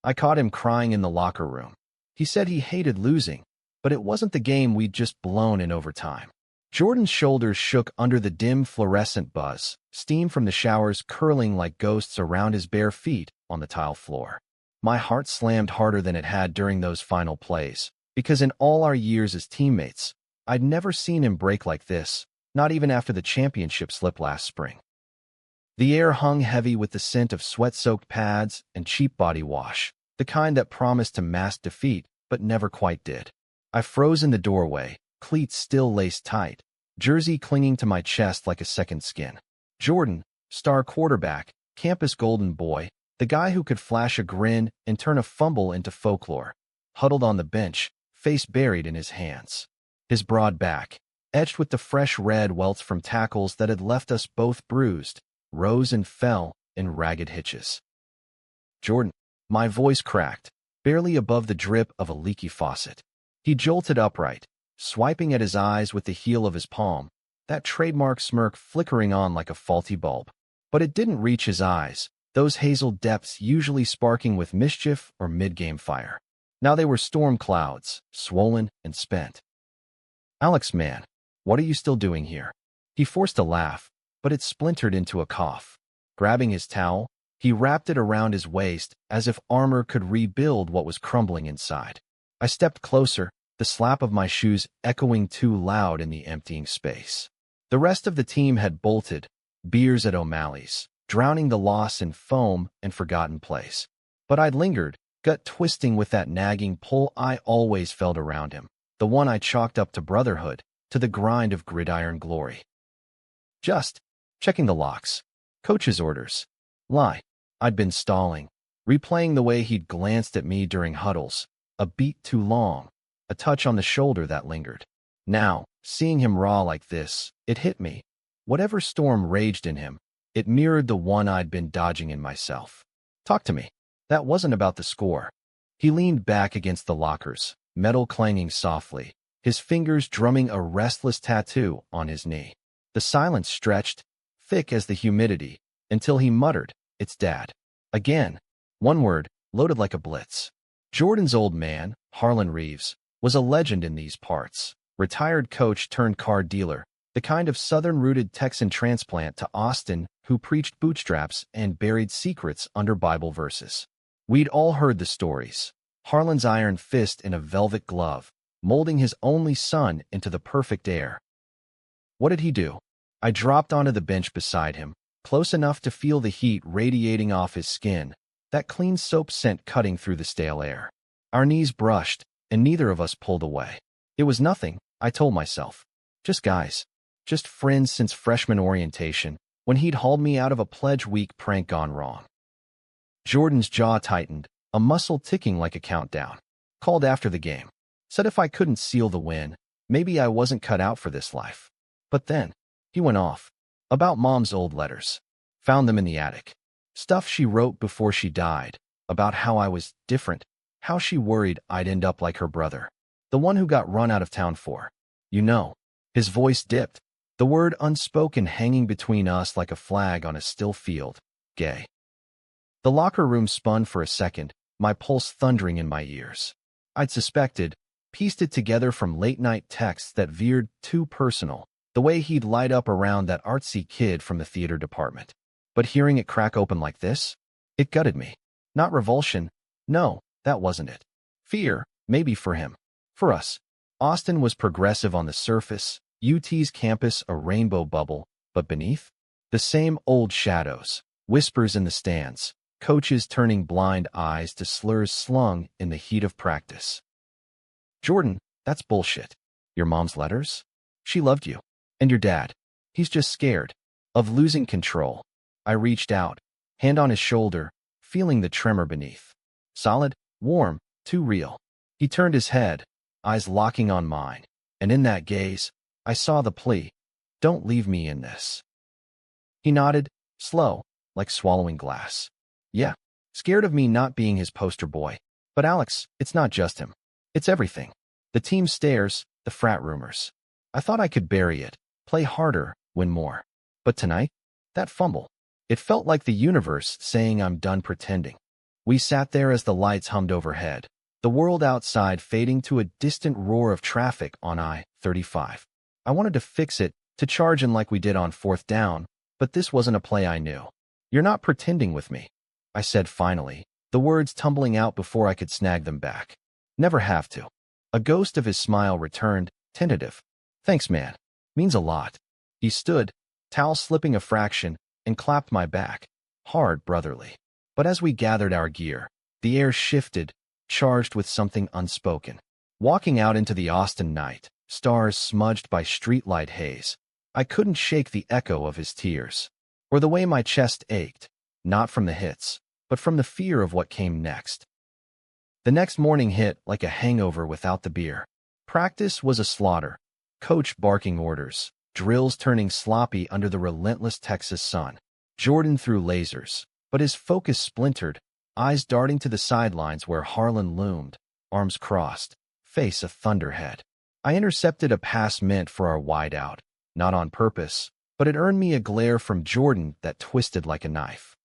I caught him crying in the locker room. He said he hated losing, but it wasn't the game we'd just blown in overtime. Jordan's shoulders shook under the dim fluorescent buzz, steam from the showers curling like ghosts around his bare feet on the tile floor. My heart slammed harder than it had during those final plays, because in all our years as teammates, I'd never seen him break like this, not even after the championship slip last spring. The air hung heavy with the scent of sweat-soaked pads and cheap body wash, the kind that promised to mask defeat but never quite did. I froze in the doorway, cleats still laced tight, jersey clinging to my chest like a second skin. Jordan, star quarterback, campus golden boy, the guy who could flash a grin and turn a fumble into folklore, huddled on the bench, face buried in his hands. His broad back, etched with the fresh red welts from tackles that had left us both bruised, rose and fell in ragged hitches. Jordan, my voice cracked, barely above the drip of a leaky faucet. He jolted upright, swiping at his eyes with the heel of his palm, that trademark smirk flickering on like a faulty bulb. But it didn't reach his eyes, those hazel depths usually sparking with mischief or mid-game fire. Now they were storm clouds, swollen and spent. "Alex, man, what are you still doing here?" He forced a laugh, but it splintered into a cough. Grabbing his towel, he wrapped it around his waist as if armor could rebuild what was crumbling inside. I stepped closer, the slap of my shoes echoing too loud in the emptying space. The rest of the team had bolted, beers at O'Malley's, drowning the loss in foam and forgotten plays. But I'd lingered, gut twisting with that nagging pull I always felt around him, the one I chalked up to brotherhood, to the grind of gridiron glory. Just checking the locks. Coach's orders. Lie. I'd been stalling, replaying the way he'd glanced at me during huddles, a beat too long, a touch on the shoulder that lingered. Now, seeing him raw like this, it hit me. Whatever storm raged in him, it mirrored the one I'd been dodging in myself. Talk to me. That wasn't about the score. He leaned back against the lockers, metal clanging softly, his fingers drumming a restless tattoo on his knee. The silence stretched, thick as the humidity, until he muttered, "It's Dad." Again, one word, loaded like a blitz. Jordan's old man, Harlan Reeves, was a legend in these parts, retired coach turned car dealer, the kind of Southern-rooted Texan transplant to Austin who preached bootstraps and buried secrets under Bible verses. We'd all heard the stories. Harlan's iron fist in a velvet glove, molding his only son into the perfect heir. What did he do? I dropped onto the bench beside him, close enough to feel the heat radiating off his skin, that clean soap scent cutting through the stale air. Our knees brushed, and neither of us pulled away. It was nothing, I told myself. Just guys. Just friends since freshman orientation, when he'd hauled me out of a pledge week prank gone wrong. Jordan's jaw tightened, a muscle ticking like a countdown. Called after the game. Said if I couldn't seal the win, maybe I wasn't cut out for this life. But then, he went off. About Mom's old letters. Found them in the attic. Stuff she wrote before she died, about how I was different, how she worried I'd end up like her brother. The one who got run out of town for. You know. His voice dipped, the word unspoken hanging between us like a flag on a still field. Gay. The locker room spun for a second, my pulse thundering in my ears. I'd suspected, pieced it together from late-night texts that veered too personal, the way he'd light up around that artsy kid from the theater department. But hearing it crack open like this, it gutted me. Not revulsion. No, that wasn't it. Fear, maybe for him. For us. Austin was progressive on the surface, UT's campus a rainbow bubble, but beneath? The same old shadows, whispers in the stands, coaches turning blind eyes to slurs slung in the heat of practice. Jordan, that's bullshit. Your mom's letters? She loved you. And your dad. He's just scared. Of losing control. I reached out, hand on his shoulder, feeling the tremor beneath. Solid, warm, too real. He turned his head, eyes locking on mine, and in that gaze, I saw the plea. Don't leave me in this. He nodded, slow, like swallowing glass. Yeah, scared of me not being his poster boy. But Alex, it's not just him. It's everything. The team stares, the frat rumors. I thought I could bury it, play harder, win more. But tonight, that fumble. It felt like the universe saying I'm done pretending. We sat there as the lights hummed overhead, the world outside fading to a distant roar of traffic on I-35. I wanted to fix it, to charge in like we did on fourth down, but this wasn't a play I knew. "You're not pretending with me," I said finally, the words tumbling out before I could snag them back. "Never have to." A ghost of his smile returned, tentative. "Thanks, man. Means a lot." He stood, towel slipping a fraction, and clapped my back. Hard, brotherly. But as we gathered our gear, the air shifted, charged with something unspoken. Walking out into the Austin night, stars smudged by streetlight haze, I couldn't shake the echo of his tears, or the way my chest ached, not from the hits, but from the fear of what came next. The next morning hit like a hangover without the beer. Practice was a slaughter, coach barking orders, drills turning sloppy under the relentless Texas sun. Jordan threw lasers, but his focus splintered, eyes darting to the sidelines where Harlan loomed, arms crossed, face a thunderhead. I intercepted a pass meant for our wideout, not on purpose, but it earned me a glare from Jordan that twisted like a knife.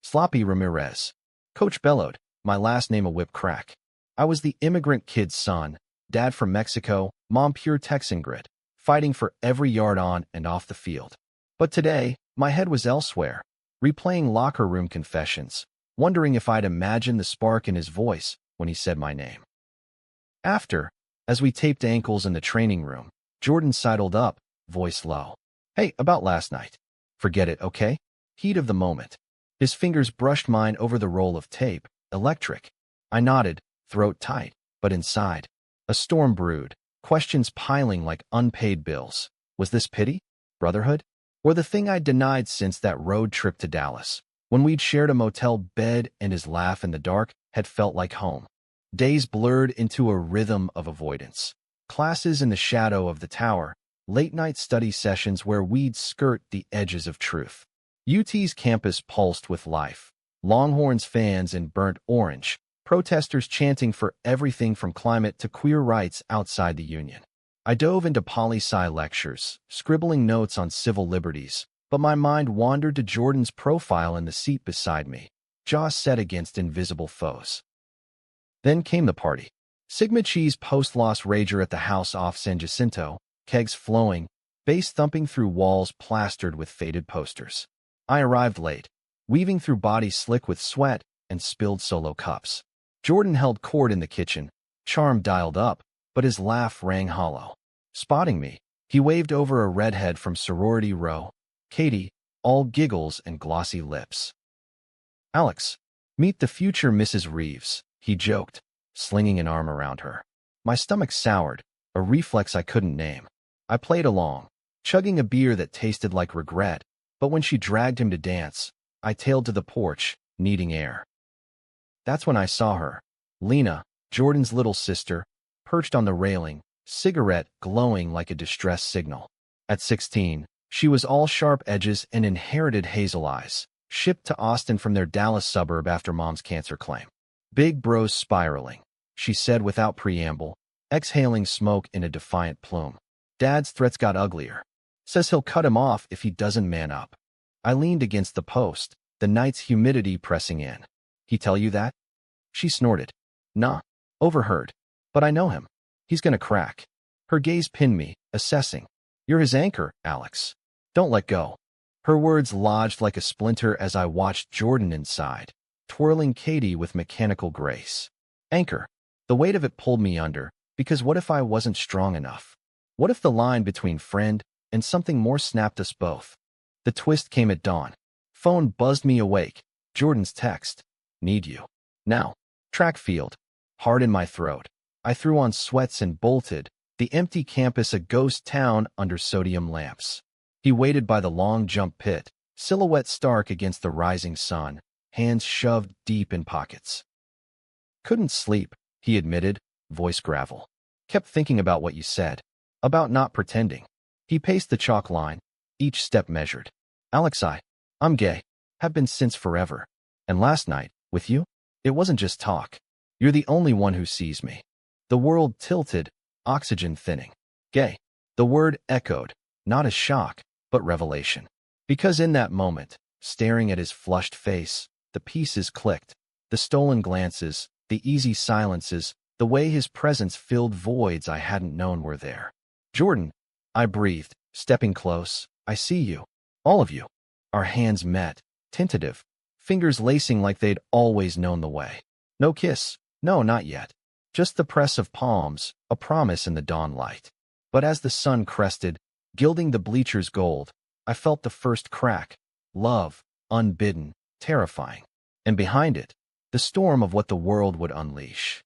"Sloppy Ramirez." Coach bellowed, my last name a whip crack. I was the immigrant kid's son, dad from Mexico, mom pure Texan grit, fighting for every yard on and off the field. But today, my head was elsewhere, replaying locker room confessions, wondering if I'd imagined the spark in his voice when he said my name. After, as we taped ankles in the training room, Jordan sidled up, voice low. "Hey, about last night." "Forget it, okay?" Heat of the moment. His fingers brushed mine over the roll of tape, electric. I nodded, throat tight, but inside. A storm brewed, questions piling like unpaid bills. Was this pity? Brotherhood? Or the thing I'd denied since that road trip to Dallas, when we'd shared a motel bed and his laugh in the dark had felt like home? Days blurred into a rhythm of avoidance. Classes in the shadow of the tower, late-night study sessions where we'd skirt the edges of truth. UT's campus pulsed with life. Longhorns fans in burnt orange, protesters chanting for everything from climate to queer rights outside the union. I dove into poli-sci lectures, scribbling notes on civil liberties, but my mind wandered to Jordan's profile in the seat beside me, jaw set against invisible foes. Then came the party. Sigma Chi's post-loss rager at the house off San Jacinto, kegs flowing, bass thumping through walls plastered with faded posters. I arrived late, weaving through bodies slick with sweat and spilled solo cups. Jordan held court in the kitchen, charm dialed up, but his laugh rang hollow. Spotting me, he waved over a redhead from sorority row, Katie, all giggles and glossy lips. "Alex, meet the future Mrs. Reeves," he joked, slinging an arm around her. My stomach soured, a reflex I couldn't name. I played along, chugging a beer that tasted like regret, but when she dragged him to dance, I tailed to the porch, needing air. That's when I saw her, Lena, Jordan's little sister, perched on the railing, cigarette glowing like a distress signal. At 16, she was all sharp edges and inherited hazel eyes, shipped to Austin from their Dallas suburb after mom's cancer claim. "Big bro's spiraling," she said without preamble, exhaling smoke in a defiant plume. "Dad's threats got uglier. Says he'll cut him off if he doesn't man up." I leaned against the post, the night's humidity pressing in. "He tell you that?" She snorted. "Nah, overheard. But I know him. He's gonna crack." Her gaze pinned me, assessing. "You're his anchor, Alex. Don't let go." Her words lodged like a splinter as I watched Jordan inside, twirling Katie with mechanical grace. Anchor. The weight of it pulled me under, because what if I wasn't strong enough? What if the line between friend and something more snapped us both? The twist came at dawn. Phone buzzed me awake. Jordan's text. "Need you. Now." Track field. Hard in my throat. I threw on sweats and bolted, the empty campus a ghost town under sodium lamps. He waited by the long jump pit, silhouette stark against the rising sun, hands shoved deep in pockets. "Couldn't sleep," he admitted, voice gravel. "Kept thinking about what you said. About not pretending." He paced the chalk line, each step measured. "Alex, I'm gay. Have been since forever. And last night, with you, it wasn't just talk. You're the only one who sees me." The world tilted, oxygen thinning. Gay. The word echoed, not as shock, but revelation. Because in that moment, staring at his flushed face, the pieces clicked. The stolen glances, the easy silences, the way his presence filled voids I hadn't known were there. Jordan, I breathed, stepping close. I see you. All of you. Our hands met, tentative, fingers lacing like they'd always known the way. No kiss. No, not yet. Just the press of palms, a promise in the dawn light. But as the sun crested, gilding the bleachers gold, I felt the first crack. Love, unbidden, terrifying. And behind it, the storm of what the world would unleash.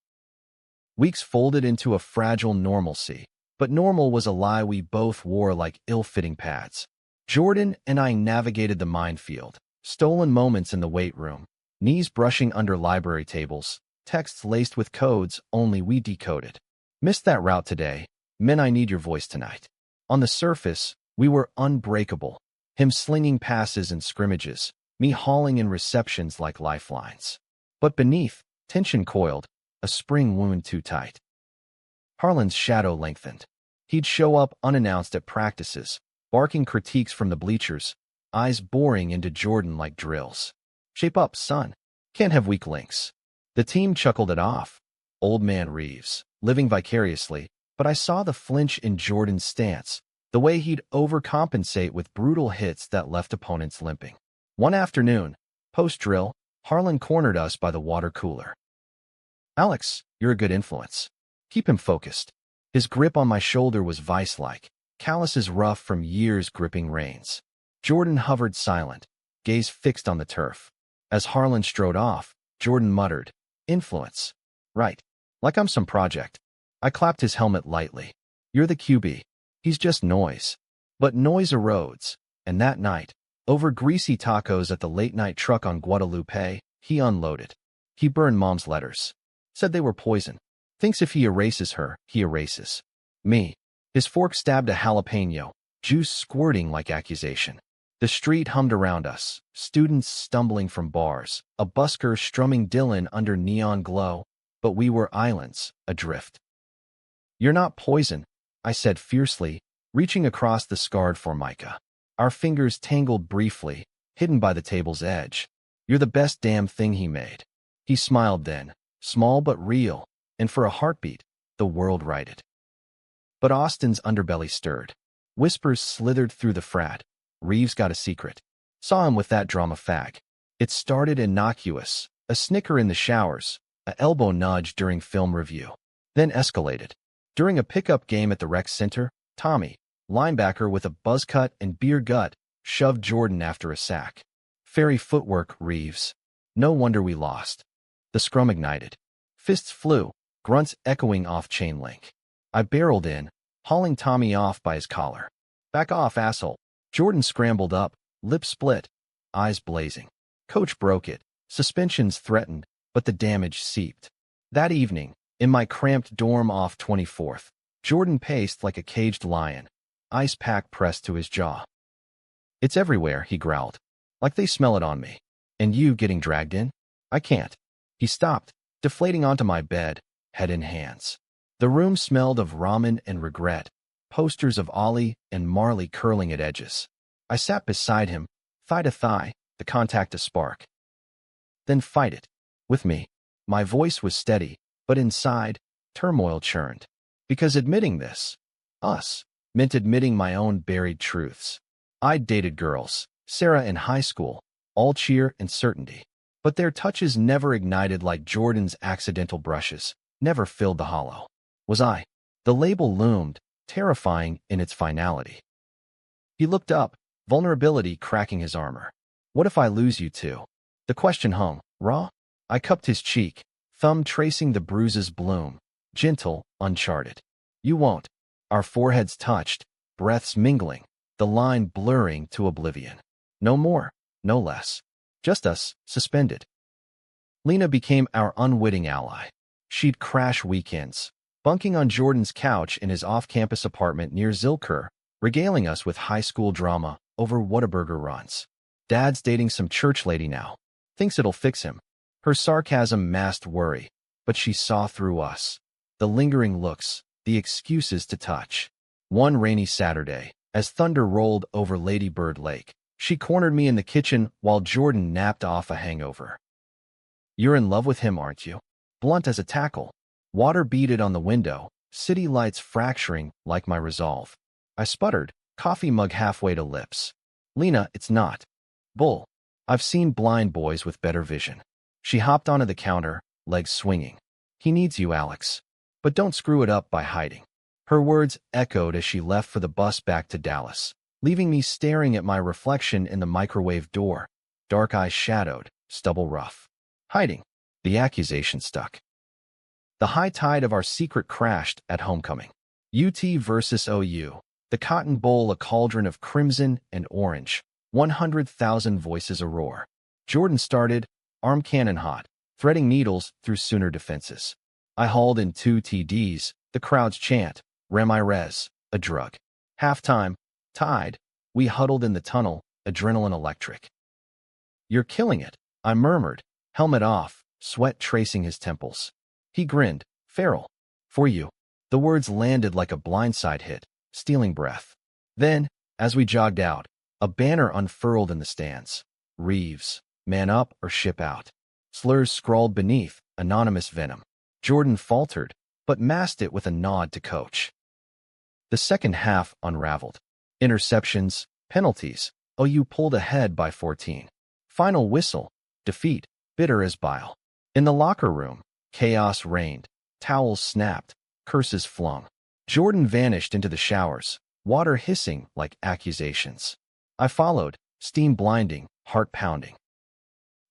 Weeks folded into a fragile normalcy, but normal was a lie we both wore like ill-fitting pads. Jordan and I navigated the minefield, stolen moments in the weight room, knees brushing under library tables, texts laced with codes only we decoded. Missed that route today. Men, I need your voice tonight. On the surface, we were unbreakable, him slinging passes and scrimmages, me hauling in receptions like lifelines. But beneath, tension coiled, a spring wound too tight. Harlan's shadow lengthened. He'd show up unannounced at practices, barking critiques from the bleachers, eyes boring into Jordan like drills. Shape up, son. Can't have weak links. The team chuckled it off. Old man Reeves, living vicariously, but I saw the flinch in Jordan's stance, the way he'd overcompensate with brutal hits that left opponents limping. One afternoon, post-drill, Harlan cornered us by the water cooler. Alex, you're a good influence. Keep him focused. His grip on my shoulder was vice-like, calluses rough from years gripping reins. Jordan hovered silent, gaze fixed on the turf. As Harlan strode off, Jordan muttered, "Influence. Right. Like I'm some project." I clapped his helmet lightly. "You're the QB. He's just noise." But noise erodes, and that night, over greasy tacos at the late-night truck on Guadalupe, he unloaded. He burned Mom's letters. Said they were poison. Thinks if he erases her, he erases me. His fork stabbed a jalapeno, juice squirting like accusation. The street hummed around us, students stumbling from bars, a busker strumming Dylan under neon glow, but we were islands, adrift. "You're not poison," I said fiercely, reaching across the scarred formica. Our fingers tangled briefly, hidden by the table's edge. "You're the best damn thing he made." He smiled then, small but real, and for a heartbeat, the world righted. But Austin's underbelly stirred. Whispers slithered through the frat. Reeves got a secret. Saw him with that drama fag. It started innocuous, a snicker in the showers, a elbow nudge during film review. Then escalated. During a pickup game at the rec center, Tommy, linebacker with a buzz cut and beer gut, shoved Jordan after a sack. Fairy footwork, Reeves. No wonder we lost. The scrum ignited. Fists flew, grunts echoing off chain link. I barreled in, hauling Tommy off by his collar. "Back off, asshole." Jordan scrambled up, lips split, eyes blazing. Coach broke it. Suspensions threatened, but the damage seeped. That evening, in my cramped dorm off 24th, Jordan paced like a caged lion, ice pack pressed to his jaw. "It's everywhere," he growled. "Like they smell it on me. And you getting dragged in? I can't." He stopped, deflating onto my bed, head in hands. The room smelled of ramen and regret, posters of Ollie and Marley curling at edges. I sat beside him, thigh to thigh, the contact a spark. "Then fight it. With me." My voice was steady, but inside, turmoil churned. Because admitting this, us, meant admitting my own buried truths. I'd dated girls, Sarah in high school, all cheer and certainty. But their touches never ignited like Jordan's accidental brushes, never filled the hollow. Was I? The label loomed, terrifying in its finality. He looked up, vulnerability cracking his armor. "What if I lose you too?" The question hung, raw. I cupped his cheek, thumb tracing the bruise's bloom, gentle, uncharted. "You won't." Our foreheads touched, breaths mingling, the line blurring to oblivion. No more, no less. Just us, suspended. Lena became our unwitting ally. She'd crash weekends, bunking on Jordan's couch in his off-campus apartment near Zilker, regaling us with high school drama over Whataburger runs. "Dad's dating some church lady now. Thinks it'll fix him." Her sarcasm masked worry, but she saw through us. The lingering looks, the excuses to touch. One rainy Saturday, as thunder rolled over Lady Bird Lake, she cornered me in the kitchen while Jordan napped off a hangover. You're in love with him, aren't you? Blunt as a tackle. Water beaded on the window, city lights fracturing like my resolve. I sputtered, coffee mug halfway to lips. Lena, it's not. Bull. I've seen blind boys with better vision. She hopped onto the counter, legs swinging. He needs you, Alex. But don't screw it up by hiding. Her words echoed as she left for the bus back to Dallas, leaving me staring at my reflection in the microwave door, dark eyes shadowed, stubble rough. Hiding. The accusation stuck. The high tide of our secret crashed at homecoming. UT versus OU. The Cotton Bowl, a cauldron of crimson and orange. 100,000 voices a roar. Jordan started, arm cannon hot, threading needles through Sooner defenses. I hauled in 2 TDs, the crowd's chant, Rem I res, a drug. Halftime, tied, we huddled in the tunnel, adrenaline electric. You're killing it, I murmured, helmet off, sweat tracing his temples. He grinned, feral. For you. The words landed like a blindside hit, stealing breath. Then, as we jogged out, a banner unfurled in the stands. Reeves, man up or ship out. Slurs scrawled beneath, anonymous venom. Jordan faltered, but masked it with a nod to coach. The second half unraveled. Interceptions, penalties. OU pulled ahead by 14. Final whistle, defeat, bitter as bile. In the locker room, chaos reigned. Towels snapped, curses flung. Jordan vanished into the showers, water hissing like accusations. I followed, steam blinding, heart pounding.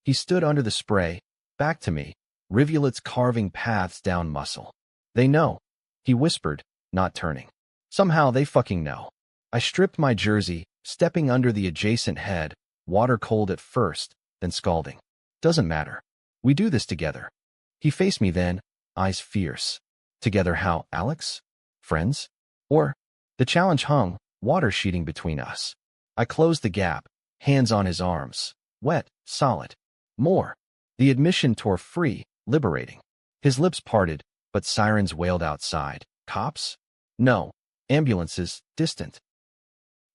He stood under the spray, back to me, rivulets carving paths down muscle. They know, he whispered, not turning. Somehow they fucking know. I stripped my jersey, stepping under the adjacent head, water cold at first, then scalding. Doesn't matter. We do this together. He faced me then, eyes fierce. Together how, Alex? Friends? Or? The challenge hung, water sheeting between us. I closed the gap, hands on his arms. Wet, solid. More. The admission tore free, liberating. His lips parted, but sirens wailed outside. Cops? No. Ambulances, distant.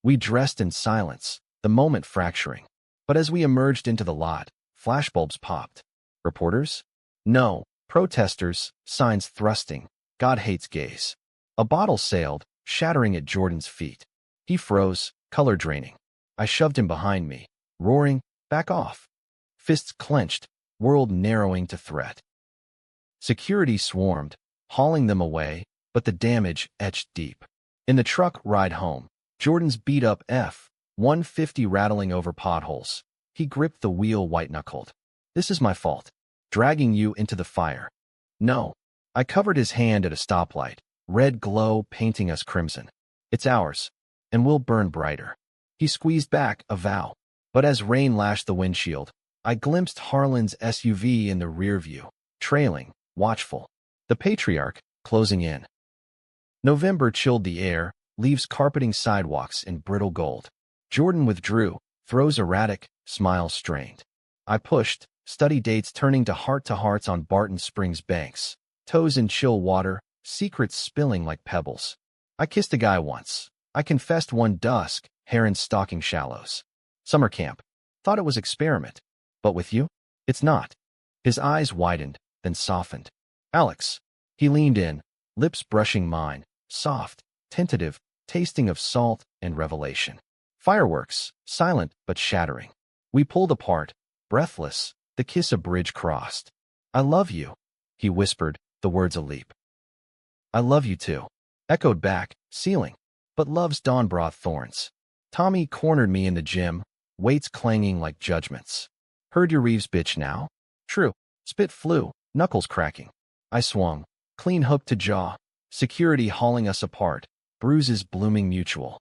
We dressed in silence, the moment fracturing. But as we emerged into the lot, flashbulbs popped. Reporters? No. Protesters, signs thrusting. God hates gays. A bottle sailed, shattering at Jordan's feet. He froze, color draining. I shoved him behind me, roaring, back off. Fists clenched, world narrowing to threat. Security swarmed, hauling them away, but the damage etched deep. In the truck ride home, Jordan's beat-up F-150 rattling over potholes. He gripped the wheel white-knuckled. This is my fault. Dragging you into the fire. No. I covered his hand at a stoplight, red glow painting us crimson. It's ours, and we'll burn brighter. He squeezed back, a vow. But as rain lashed the windshield, I glimpsed Harlan's SUV in the rear view, trailing, watchful. The patriarch, closing in. November chilled the air, leaves carpeting sidewalks in brittle gold. Jordan withdrew, throws erratic, smiles strained. I pushed, study dates turning to hearts on Barton Springs banks, toes in chill water, secrets spilling like pebbles. I kissed a guy once. I confessed one dusk, heron stalking shallows. Summer camp. Thought it was experiment. But with you? It's not. His eyes widened, then softened. Alex. He leaned in, lips brushing mine, soft, tentative, tasting of salt and revelation. Fireworks, silent but shattering. We pulled apart, breathless, the kiss a bridge crossed. I love you, he whispered, the words a leap. I love you too. Echoed back, ceiling. But love's dawn brought thorns. Tommy cornered me in the gym, weights clanging like judgments. Heard your Reeves bitch now? True. Spit flew, knuckles cracking. I swung, clean hook to jaw, security hauling us apart, bruises blooming mutual.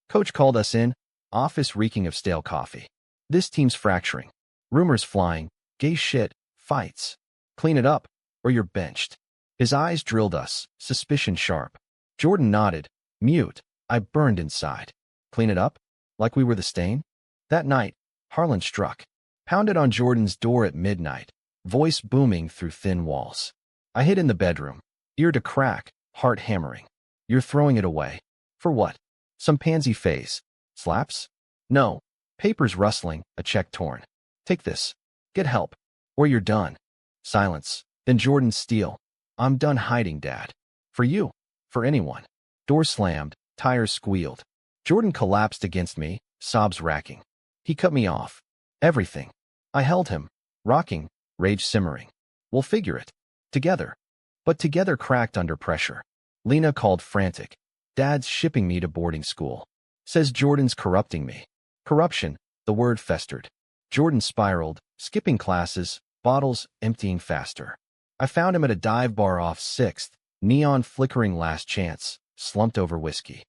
Coach called us in, office reeking of stale coffee. This team's fracturing. Rumors flying, gay shit, fights. Clean it up, or you're benched. His eyes drilled us, suspicion sharp. Jordan nodded, mute. I burned inside. Clean it up? Like we were the stain? That night, Harlan struck. Pounded on Jordan's door at midnight, voice booming through thin walls. I hid in the bedroom, ear to crack, heart hammering. You're throwing it away. For what? Some pansy phase. Slaps? No. Papers rustling, a check torn. Take this. Get help. Or you're done. Silence. Then Jordan's steel. I'm done hiding, Dad. For you. For anyone. Door slammed. Tires squealed. Jordan collapsed against me, sobs racking. He cut me off. Everything. I held him. Rocking. Rage simmering. We'll figure it. Together. But together cracked under pressure. Lena called frantic. Dad's shipping me to boarding school. Says Jordan's corrupting me. Corruption. The word festered. Jordan spiraled, skipping classes, bottles emptying faster. I found him at a dive bar off 6th, neon flickering last chance, slumped over whiskey.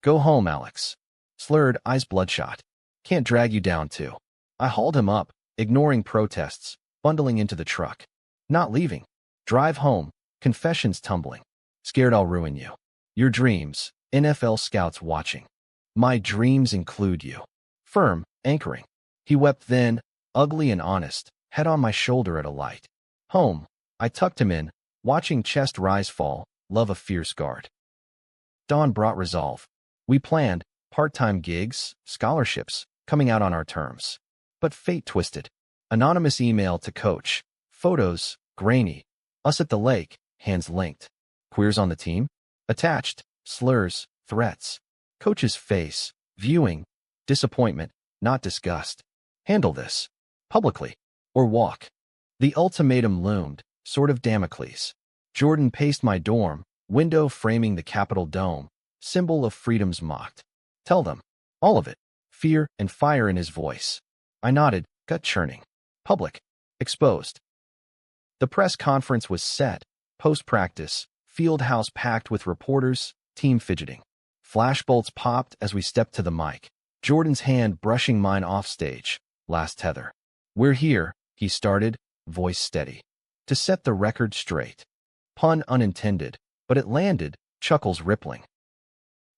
Go home, Alex. Slurred, eyes bloodshot. Can't drag you down too. I hauled him up, ignoring protests, bundling into the truck. Not leaving. Drive home, confessions tumbling. Scared I'll ruin you. Your dreams, NFL scouts watching. My dreams include you. Firm, anchoring. He wept then, ugly and honest, head on my shoulder at a light. Home. I tucked him in, watching chest rise fall, love a fierce guard. Dawn brought resolve. We planned, part-time gigs, scholarships, coming out on our terms. But fate twisted. Anonymous email to coach. Photos, grainy. Us at the lake, hands linked. Queers on the team? Attached, slurs, threats. Coach's face, viewing. Disappointment, not disgust. Handle this. Publicly. Or walk. The ultimatum loomed, sort of Damocles. Jordan paced my dorm, window framing the Capitol dome, symbol of freedom's mocked. Tell them. All of it. Fear and fire in his voice. I nodded, gut churning. Public. Exposed. The press conference was set. Post-practice. Field house packed with reporters, team fidgeting. Flashbolts popped as we stepped to the mic. Jordan's hand brushing mine off stage. Last tether. We're here, he started, voice steady. To set the record straight. Pun unintended, but it landed, chuckles rippling.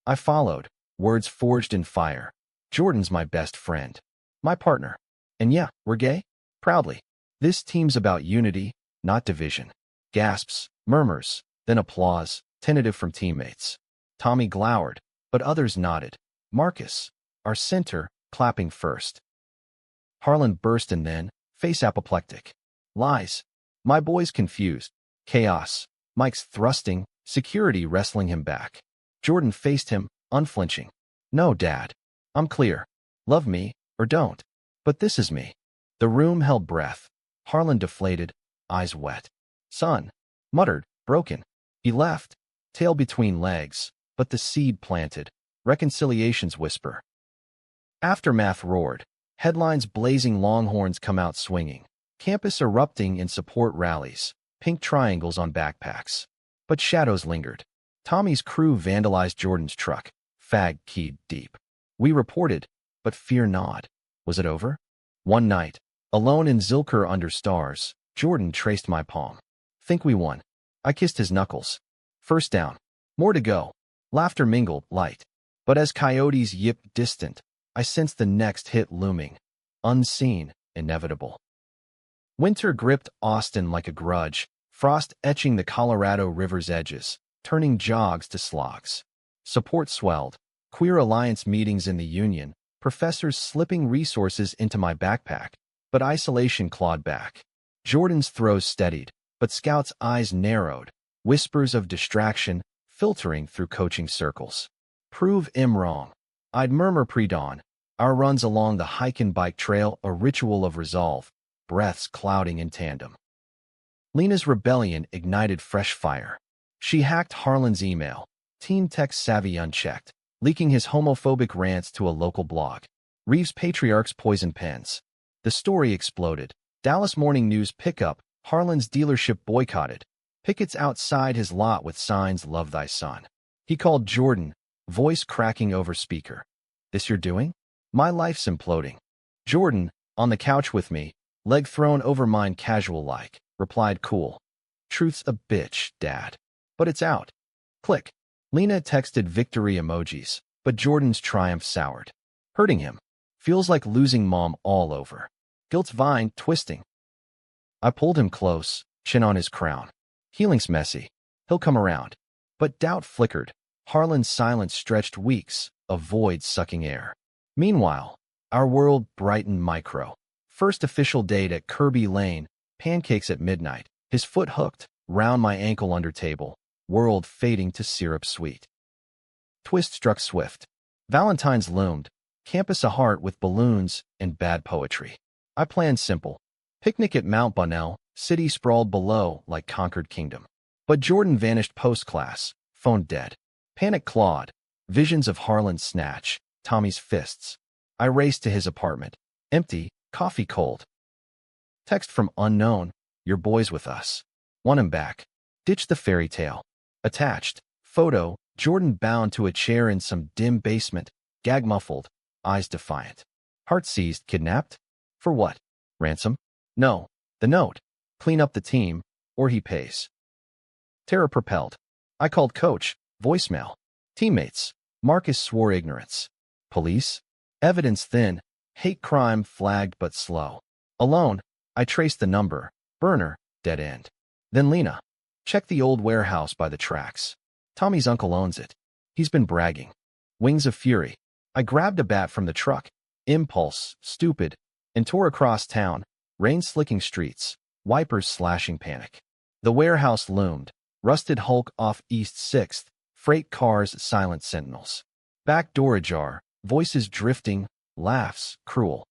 I followed, words forged in fire. Jordan's my best friend. My partner. And yeah, we're gay? Proudly. This team's about unity, not division. Gasps, murmurs, then applause, tentative from teammates. Tommy glowered, but others nodded. Marcus, our center, clapping first. Harlan burst and then, face apoplectic. Lies. My boy's confused. Chaos. Mike's thrusting, security wrestling him back. Jordan faced him, unflinching. No, Dad. I'm clear. Love me, or don't. But this is me. The room held breath. Harlan deflated, eyes wet. Son. Muttered, broken. He left, tail between legs, but the seed planted. Reconciliation's whisper. Aftermath roared. Headlines blazing, Longhorns come out swinging. Campus erupting in support rallies. Pink triangles on backpacks. But shadows lingered. Tommy's crew vandalized Jordan's truck. Fag keyed deep. We reported, but fear not. Was it over? One night, alone in Zilker under stars, Jordan traced my palm. Think we won. I kissed his knuckles. First down. More to go. Laughter mingled, light. But as coyotes yipped distant, I sensed the next hit looming. Unseen, inevitable. Winter gripped Austin like a grudge, frost etching the Colorado River's edges, turning jogs to slogs. Support swelled. Queer alliance meetings in the union, professors slipping resources into my backpack, but isolation clawed back. Jordan's throws steadied, but Scout's eyes narrowed, whispers of distraction filtering through coaching circles. Prove him wrong. I'd murmur pre-dawn, our runs along the hike and bike trail a ritual of resolve, breaths clouding in tandem. Lena's rebellion ignited fresh fire. She hacked Harlan's email, teen text savvy unchecked, leaking his homophobic rants to a local blog. Reeves' patriarch's poison pens. The story exploded. Dallas Morning News pickup, Harlan's dealership boycotted. Pickets outside his lot with signs, "Love thy son." He called Jordan, voice cracking over speaker. This you're doing? My life's imploding. Jordan, on the couch with me, leg thrown over mine casual-like, replied cool. Truth's a bitch, Dad. But it's out. Click. Lena texted victory emojis, but Jordan's triumph soured. Hurting him. Feels like losing mom all over. Guilt's vine twisting. I pulled him close, chin on his crown. Healing's messy. He'll come around. But doubt flickered. Harlan's silence stretched weeks, a void sucking air. Meanwhile, our world brightened micro. First official date at Kirby Lane, pancakes at midnight, his foot hooked, round my ankle under table, world fading to syrup sweet. Twist struck swift. Valentine's loomed, campus a heart with balloons and bad poetry. I planned simple. Picnic at Mount Bonnell, city sprawled below like conquered kingdom. But Jordan vanished post-class, phone dead. Panic clawed, visions of Harlan's snatch, Tommy's fists. I raced to his apartment. Empty, coffee cold. Text from unknown, your boy's with us. Want him back. Ditch the fairy tale. Attached, photo, Jordan bound to a chair in some dim basement, gag muffled, eyes defiant. Heart seized, kidnapped? For what? Ransom? No. The note. Clean up the team, or he pays. Terror propelled. I called coach, voicemail. Teammates. Marcus swore ignorance. Police. Evidence thin. Hate crime flagged but slow. Alone, I traced the number. Burner, dead end. Then Lena. Check the old warehouse by the tracks. Tommy's uncle owns it. He's been bragging. Wings of fury. I grabbed a bat from the truck. Impulse, stupid, and tore across town. Rain slicking streets. Wipers slashing panic. The warehouse loomed. Rusted hulk off East 6th. Freight cars, silent sentinels. Back door ajar. Voices drifting. Laughs, cruel.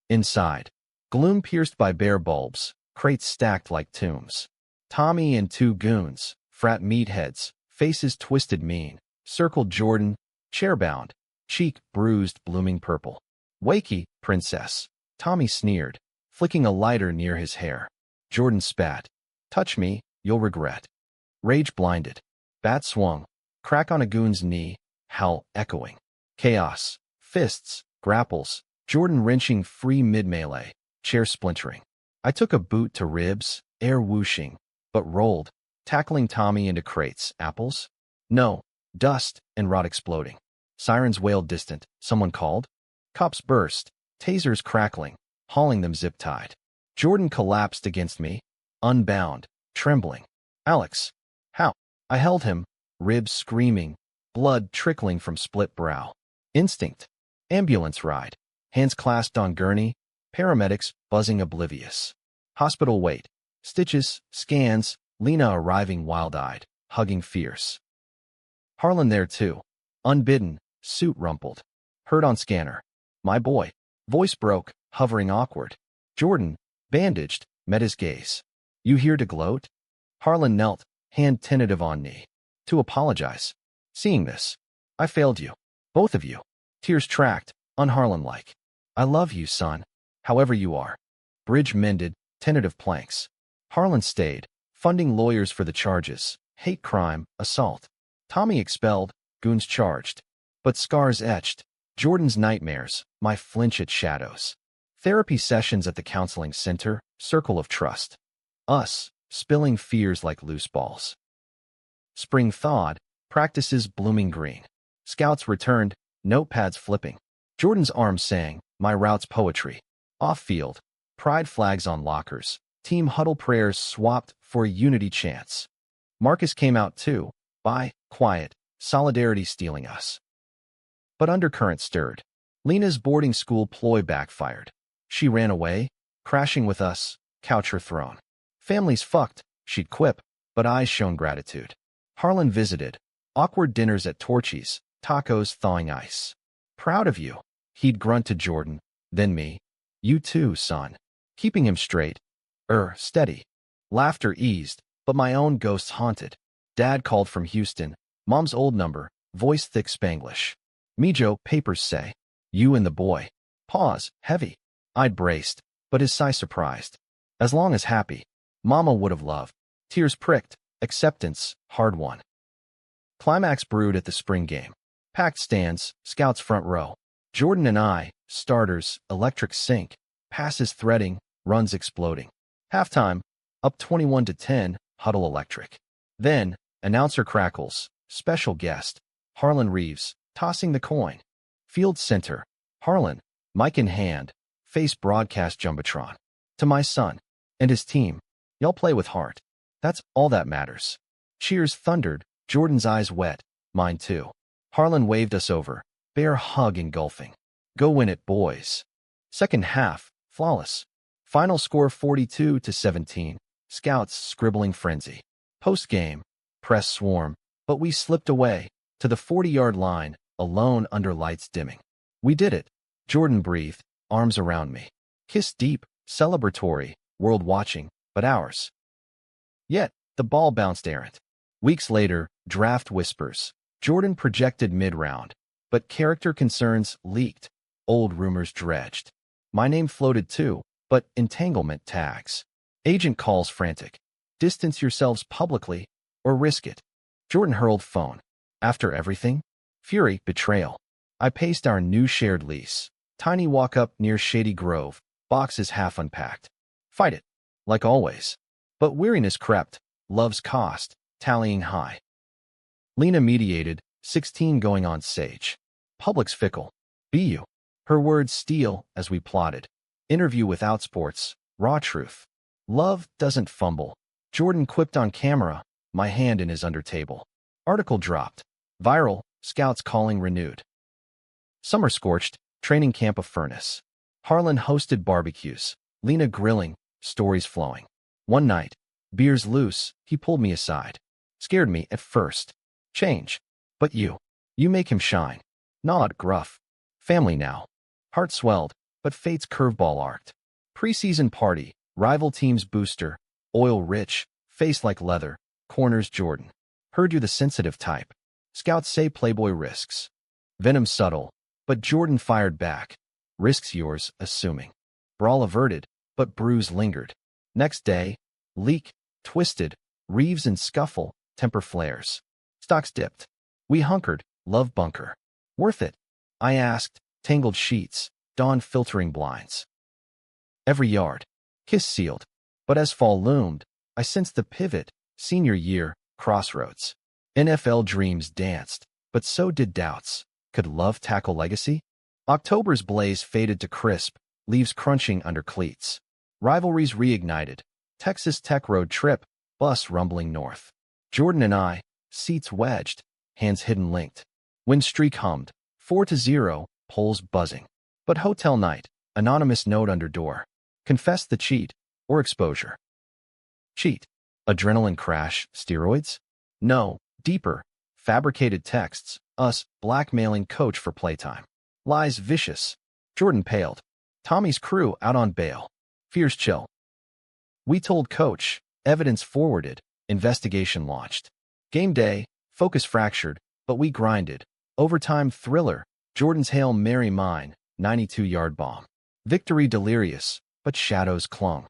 Inside. Gloom pierced by bare bulbs. Crates stacked like tombs. Tommy and two goons. Frat meatheads. Faces twisted mean. Circled Jordan. Chairbound. Cheek bruised, blooming purple. Wakey, princess. Tommy sneered, flicking a lighter near his hair. Jordan spat. Touch me, you'll regret. Rage blinded. Bat swung. Crack on a goon's knee. Howl echoing. Chaos. Fists. Grapples. Jordan wrenching free mid-melee. Chair splintering. I took a boot to ribs, air whooshing, but rolled, tackling Tommy into crates. Apples? No. Dust and rot exploding. Sirens wailed distant. Someone called? Cops burst. Tasers crackling, hauling them zip-tied. Jordan collapsed against me, unbound, trembling. Alex. How? I held him, ribs screaming, blood trickling from split brow. Instinct. Ambulance ride. Hands clasped on gurney. Paramedics buzzing oblivious. Hospital wait. Stitches, scans, Lena arriving wild-eyed, hugging fierce. Harlan there too. Unbidden, suit rumpled. Heard on scanner. My boy. Voice broke, hovering awkward. Jordan, bandaged, met his gaze. You here to gloat? Harlan knelt, hand tentative on knee. To apologize. Seeing this. I failed you. Both of you. Tears tracked, un-Harlan-like. I love you, son. However you are. Bridge mended, tentative planks. Harlan stayed, funding lawyers for the charges. Hate crime, assault. Tommy expelled, goons charged. But scars etched. Jordan's nightmares, my flinch at shadows. Therapy sessions at the counseling center, circle of trust. Us, spilling fears like loose balls. Spring thawed, practices blooming green. Scouts returned, notepads flipping. Jordan's arms sang, my route's poetry. Off-field, pride flags on lockers. Team huddle prayers swapped for a unity chants. Marcus came out too, by, quiet, solidarity stealing us. But undercurrent stirred. Lena's boarding school ploy backfired. She ran away, crashing with us, couch her throne. Families fucked, she'd quip, but eyes shone gratitude. Harlan visited. Awkward dinners at Torchy's, tacos thawing ice. Proud of you. He'd grunt to Jordan, then me. You too, son. Keeping him straight. Steady. Laughter eased, but my own ghosts haunted. Dad called from Houston. Mom's old number, voice thick Spanglish. Mijo, papers say. You and the boy. Pause, heavy. I'd braced, but his sigh surprised. As long as happy. Mama would have loved. Tears pricked. Acceptance, hard won. Climax brewed at the spring game. Packed stands, scouts front row. Jordan and I, starters, electric sync. Passes threading, runs exploding. Halftime, up 21-10, huddle electric. Then, announcer crackles, special guest. Harlan Reeves, tossing the coin. Field center. Harlan, mic in hand, face broadcast jumbotron. To my son and his team, y'all play with heart. That's all that matters. Cheers thundered, Jordan's eyes wet, mine too. Harlan waved us over, bear hug engulfing. Go win it, boys. Second half, Flawless. Final score 42-17. Scouts scribbling frenzy. Post-game. Press swarm. But we slipped away. To the 40-yard line, alone under lights dimming. We did it. Jordan breathed, arms around me. Kiss deep, celebratory, world watching, but ours. Yet, the ball bounced errant. Weeks later, draft whispers. Jordan projected mid-round. But character concerns leaked. Old rumors dredged. My name floated too, but entanglement tags. Agent calls frantic. Distance yourselves publicly, or risk it. Jordan hurled phone. After everything? Fury, betrayal. I paced our new shared lease. Tiny walk up near Shady Grove. Boxes half unpacked. Fight it. Like always. But weariness crept. Love's cost. Tallying high. Lena mediated. 16 going on sage. Public's fickle. Be you. Her words steel as we plotted. Interview without sports. Raw truth. Love doesn't fumble. Jordan quipped on camera. My hand in his under table. Article dropped. Viral. Scouts calling renewed. Summer scorched. Training camp a furnace. Harlan hosted barbecues. Lena grilling. Stories flowing. One night. Beers loose. He pulled me aside. Scared me at first. Change. But you. You make him shine. Not gruff. Family now. Heart swelled, but fate's curveball arced. Preseason party. Rival team's booster. Oil rich. Face like leather. Corners Jordan. Heard you're the sensitive type. Scouts say Playboy risks. Venom subtle, but Jordan fired back. Risks yours, assuming. Brawl averted, but bruise lingered. Next day, leak, twisted, Reeves and scuffle, temper flares. Stocks dipped. We hunkered, love bunker. Worth it? I asked, tangled sheets, dawn filtering blinds. Every yard. Kiss sealed. But as fall loomed, I sensed the pivot, senior year, crossroads. NFL dreams danced, but so did doubts. Could love tackle legacy? October's blaze faded to crisp, leaves crunching under cleats. Rivalries reignited. Texas Tech road trip, bus rumbling north. Jordan and I, seats wedged, hands hidden linked. Wind streak hummed, 4-0, polls buzzing. But hotel night, anonymous note under door. Confess the cheat, or exposure. Cheat. Adrenaline crash, steroids? No, deeper. Fabricated texts, us, blackmailing coach for playtime. Lies vicious. Jordan paled. Tommy's crew out on bail. Fears chill. We told coach, evidence forwarded, investigation launched. Game day, focus fractured, but we grinded. Overtime thriller, Jordan's Hail Mary mine, 92-yard bomb. Victory delirious, but shadows clung.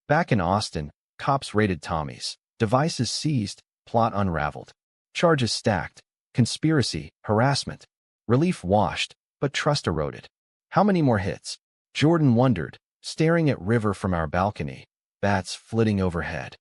Back in Austin, cops raided Tommy's. Devices seized, plot unraveled. Charges stacked. Conspiracy, harassment. Relief washed, but trust eroded. How many more hits? Jordan wondered, staring at river from our balcony. Bats flitting overhead.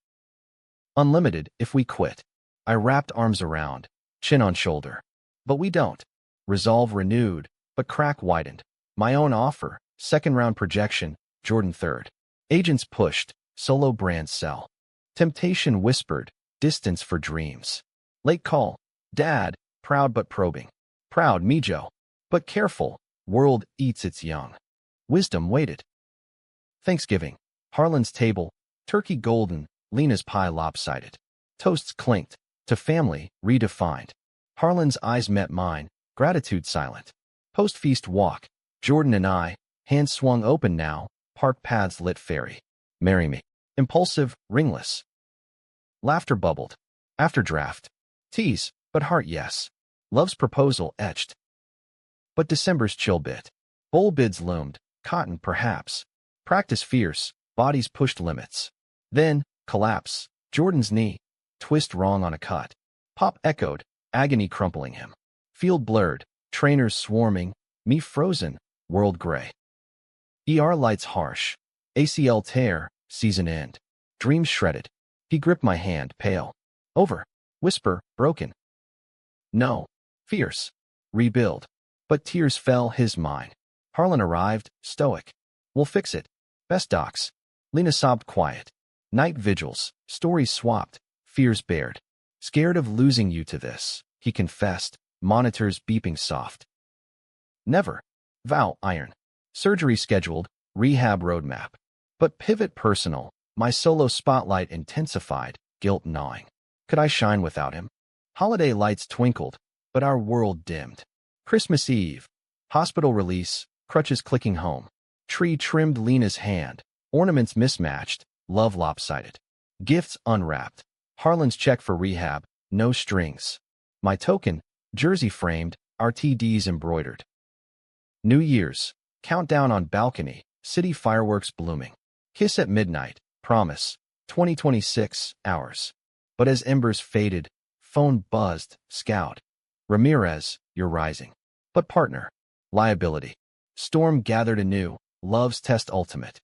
Unlimited if we quit. I wrapped arms around, chin on shoulder. But we don't. Resolve renewed, but crack widened. My own offer, second-round projection, Jordan third. Agents pushed, solo brands sell. Temptation whispered, distance for dreams. Late call, dad, proud but probing. Proud, me Joe. But careful, world eats its young. Wisdom waited. Thanksgiving, Harlan's table, turkey golden, Lena's pie lopsided. Toasts clinked, to family, redefined. Harlan's eyes met mine, gratitude silent. Post-feast walk, Jordan and I, hands swung open now, park paths lit fairy. Marry me. Impulsive, ringless. Laughter bubbled. After draft. Tease, but heart yes. Love's proposal etched. But December's chill bit. Bowl bids loomed, cotton perhaps. Practice fierce, bodies pushed limits. Then, collapse, Jordan's knee. Twist wrong on a cut. Pop echoed, agony crumpling him. Field blurred, trainers swarming, me frozen, world gray. ER lights harsh. ACL tear, season end. Dreams shredded. He gripped my hand, pale. Over. Whisper, broken. No. Fierce. Rebuild. But tears fell his mind. Harlan arrived, stoic. We'll fix it. Best docs. Lena sobbed quiet. Night vigils, stories swapped, fears bared. Scared of losing you to this, he confessed, monitors beeping soft. Never. Vow iron. Surgery scheduled, rehab roadmap. But pivot personal, my solo spotlight intensified, guilt gnawing. Could I shine without him? Holiday lights twinkled, but our world dimmed. Christmas Eve, hospital release, crutches clicking home. Tree trimmed Lena's hand, ornaments mismatched, love lopsided. Gifts unwrapped. Harlan's check for rehab, no strings. My token, jersey framed, RTDs embroidered. New Year's, countdown on balcony, city fireworks blooming. Kiss at midnight, promise, 2026 hours. But as embers faded, phone buzzed, scout. Ramirez, you're rising. But partner, liability. Storm gathered anew, love's test ultimate.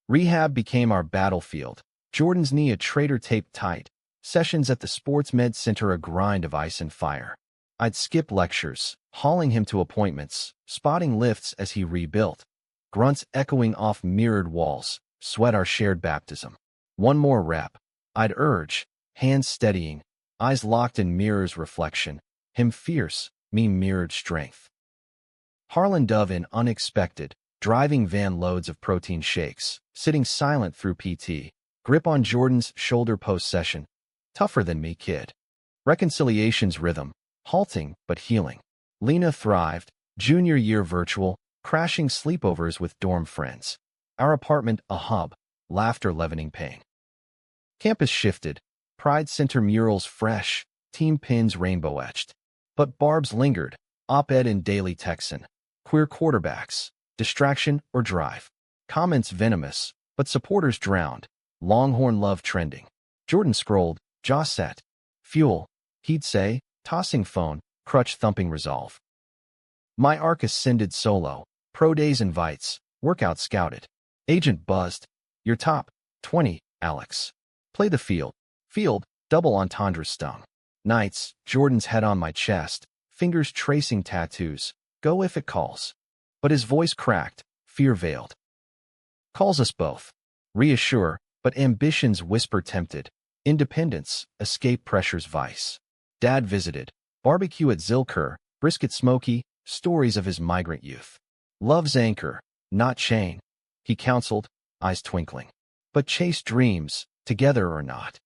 Rehab became our battlefield. Jordan's knee a traitor taped tight. Sessions at the Sports Med Center a grind of ice and fire. I'd skip lectures, hauling him to appointments, spotting lifts as he rebuilt. Grunts echoing off mirrored walls, sweat our shared baptism. One more rep. I'd urge, hands steadying, eyes locked in mirror's reflection. Him fierce, me mirrored strength. Harlan dove in unexpected, driving van loads of protein shakes, sitting silent through PT. Grip on Jordan's shoulder post-session. Tougher than me, kid. Reconciliation's rhythm, halting but healing. Lena thrived, junior year virtual, crashing sleepovers with dorm friends. Our apartment a hub, laughter leavening pain. Campus shifted, Pride Center murals fresh, team pins rainbow-etched. But barbs lingered, op-ed in Daily Texan. Queer quarterbacks, distraction or drive. Comments venomous, but supporters drowned. Longhorn love trending. Jordan scrolled, jaw set. Fuel, he'd say, tossing phone, crutch thumping resolve. My arc ascended solo, pro days invites, workout scouted. Agent buzzed, your top, 20, Alex. Play the field. Field, double entendre stung. Nights, Jordan's head on my chest, fingers tracing tattoos. Go if it calls. But his voice cracked, fear veiled. Calls us both. Reassure, but ambition's whisper tempted. Independence, escape pressure's vice. Dad visited. Barbecue at Zilker, brisket smoky, stories of his migrant youth. Love's anchor, not chain. He counseled, eyes twinkling. But chase dreams, together or not.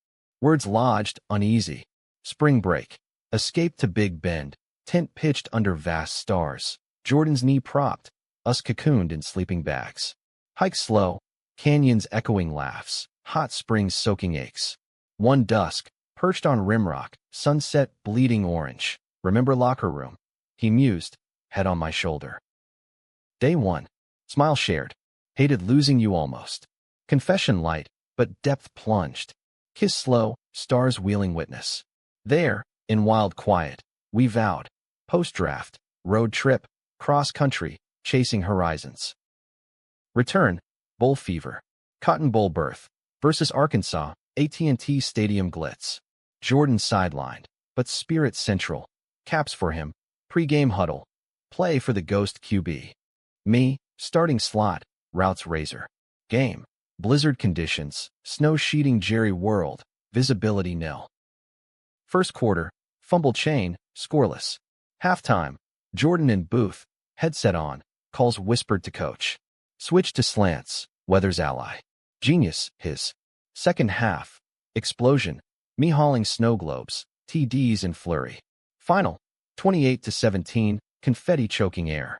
Words lodged, uneasy. Spring break. Escape to Big Bend. Tent pitched under vast stars. Jordan's knee propped. Us cocooned in sleeping bags. Hike slow. Canyons echoing laughs. Hot springs soaking aches. One dusk. Perched on rimrock. Sunset bleeding orange. Remember locker room? He mused, head on my shoulder. Day one. Smile shared. Hated losing you almost. Confession light, but depth plunged. Kiss slow, stars wheeling witness. There, in wild quiet, we vowed. Post-draft, road trip, cross-country, chasing horizons. Return, bowl fever. Cotton Bowl berth versus Arkansas, AT&T Stadium glitz. Jordan sidelined, but spirit central. Caps for him, pre-game huddle. Play for the ghost QB. Me, starting slot, routes razor. Game, blizzard conditions, snow sheeting Jerry world, visibility nil. First quarter, fumble chain, scoreless. Halftime, Jordan in booth, headset on, calls whispered to coach. Switch to slants, weather's ally. Genius, his. Second half, explosion, me hauling snow globes, TDs in flurry. Final, 28-17, confetti choking air.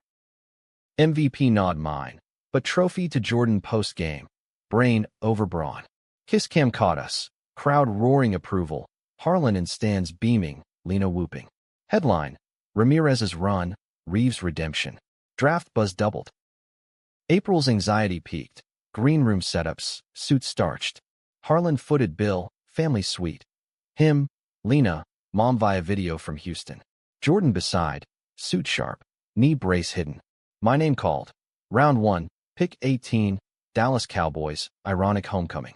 MVP nod mine, but trophy to Jordan post-game. Brain over brawn. Kiss cam caught us, crowd roaring approval. Harlan in stands beaming, Lena whooping. Headline, Ramirez's run, Reeves' redemption. Draft buzz doubled. April's anxiety peaked. Green room setups, suit starched. Harlan footed Bill, family suite. Him, Lena, mom via video from Houston. Jordan beside, suit sharp, knee brace hidden. My name called. Round 1, pick 18, Dallas Cowboys, ironic homecoming.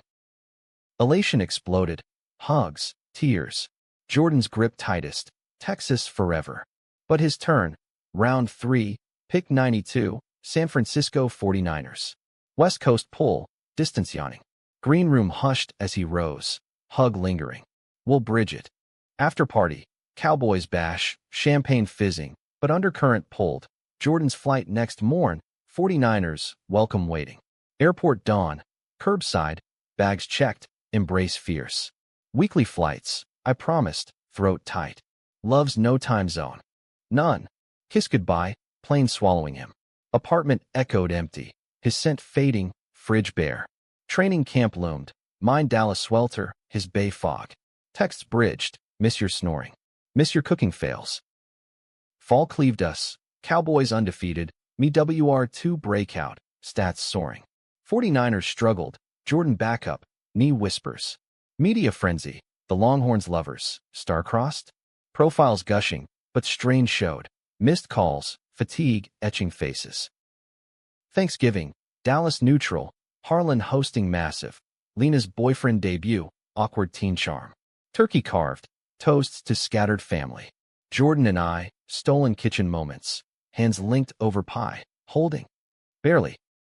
Elation exploded. Hugs, tears. Jordan's grip tightest. Texas forever. But his turn. Round 3, pick 92, San Francisco 49ers. West Coast pull, distance yawning. Green room hushed as he rose. Hug lingering. We'll bridge it. After party. Cowboys bash, champagne fizzing, but undercurrent pulled. Jordan's flight next morn, 49ers, welcome waiting. Airport dawn, curbside, bags checked, embrace fierce. Weekly flights, I promised, throat tight. Loves no time zone. None. Kiss goodbye, plane swallowing him. Apartment echoed empty, his scent fading, fridge bare. Training camp loomed, mind Dallas swelter, his bay fog. Texts bridged, miss your snoring. Miss your cooking fails. Fall cleaved us, Cowboys undefeated, me WR2 breakout, stats soaring. 49ers struggled, Jordan backup, knee whispers. Media frenzy, the Longhorns lovers, star-crossed? Profiles gushing, but strain showed. Missed calls, fatigue, etching faces. Thanksgiving, Dallas neutral, Harlan hosting massive. Lena's boyfriend debut, awkward teen charm. Turkey carved, toasts to scattered family. Jordan and I, stolen kitchen moments. Hands linked over pie, holding. Barely.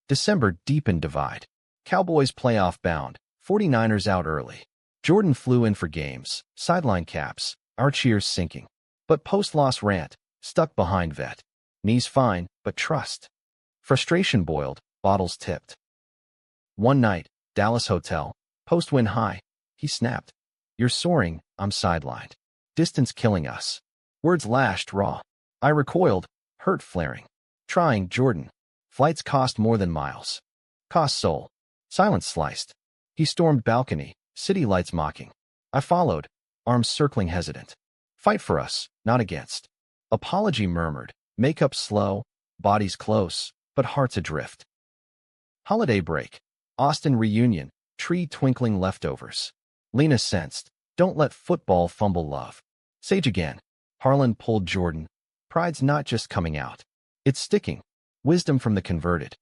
December deepened divide. Cowboys playoff bound, 49ers out early. Jordan flew in for games, sideline caps, our cheers sinking. But post-loss rant, stuck behind vet. Knees fine, but trust. Frustration boiled, bottles tipped. One night, Dallas hotel, post-win high, he snapped. You're soaring, I'm sidelined. Distance killing us. Words lashed raw. I recoiled, hurt flaring. Trying, Jordan. Flights cost more than miles. Cost soul. Silence sliced. He stormed balcony, city lights mocking. I followed, arms circling hesitant. Fight for us, not against. Apology murmured, makeup slow, bodies close, but hearts adrift. Holiday break. Austin reunion, tree twinkling leftovers. Lena sensed, don't let football fumble love. Sage again. Harlan pulled Jordan. Pride's not just coming out. It's sticking. Wisdom from the converted.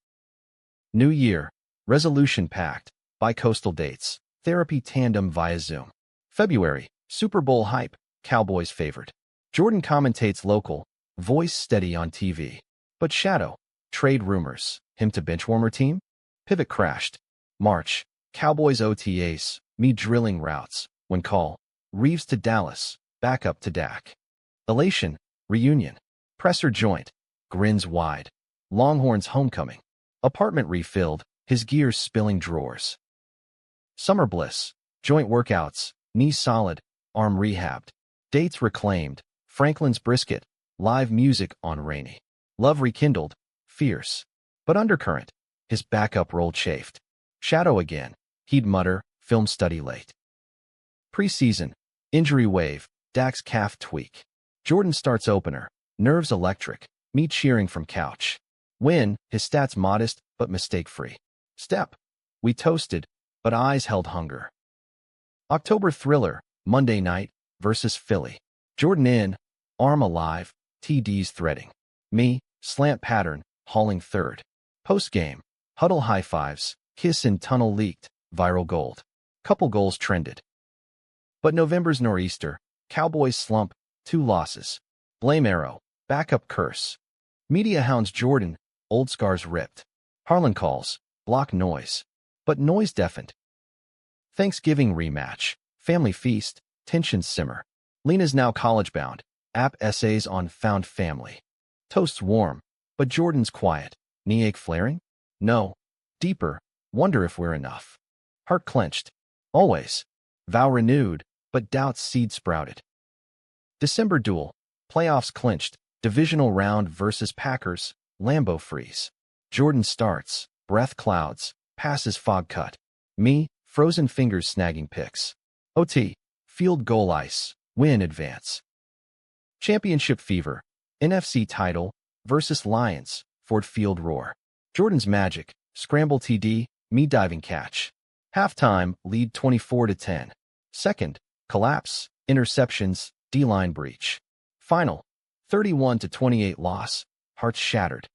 New Year. Resolution packed. Bi-coastal dates. Therapy tandem via Zoom. February. Super Bowl hype. Cowboys favored. Jordan commentates local. Voice steady on TV. But shadow. Trade rumors. Him to benchwarmer team? Pivot crashed. March. Cowboys OTAs. Me drilling routes. When call. Reeves to Dallas. Backup to Dak. Elation. Reunion. Presser joint. Grins wide. Longhorns homecoming. Apartment refilled. His gears spilling drawers. Summer bliss. Joint workouts. Knee solid. Arm rehabbed. Dates reclaimed. Franklin's brisket. Live music on rainy. Love rekindled. Fierce. But undercurrent. His backup roll chafed. Shadow again. He'd mutter. Film study late. Preseason. Injury wave. Dak's calf tweak. Jordan starts opener. Nerves electric. Me cheering from couch. Win. His stats modest, but mistake-free. Step. We toasted, but eyes held hunger. October thriller. Monday night versus Philly. Jordan in. Arm alive. TDs threading. Me. Slant pattern. Hauling third. Post-game. Huddle high-fives. Kiss in tunnel leaked. Viral gold. Couple goals trended. But November's nor'easter. Cowboys slump. 2 losses. Blame arrow. Backup curse. Media hounds Jordan. Old scars ripped. Harlan calls. Block noise. But noise deafened. Thanksgiving rematch. Family feast. Tensions simmer. Lena's now college-bound. App essays on found family. Toast's warm. But Jordan's quiet. Knee ache flaring? No. Deeper. Wonder if we're enough. Heart clenched. Always. Vow renewed. But doubt's seed sprouted. December duel. Playoffs clinched. Divisional round versus Packers. Lambeau freeze. Jordan starts. Breath clouds. Passes fog cut. Me. Frozen fingers snagging picks. OT. Field goal ice. Win advance. Championship fever. NFC title. Versus Lions. Ford Field roar. Jordan's magic. Scramble TD. Me diving catch. Halftime. Lead 24-10. Second. Collapse. Interceptions. D-line breach. Final. 31-28 loss. Hearts shattered.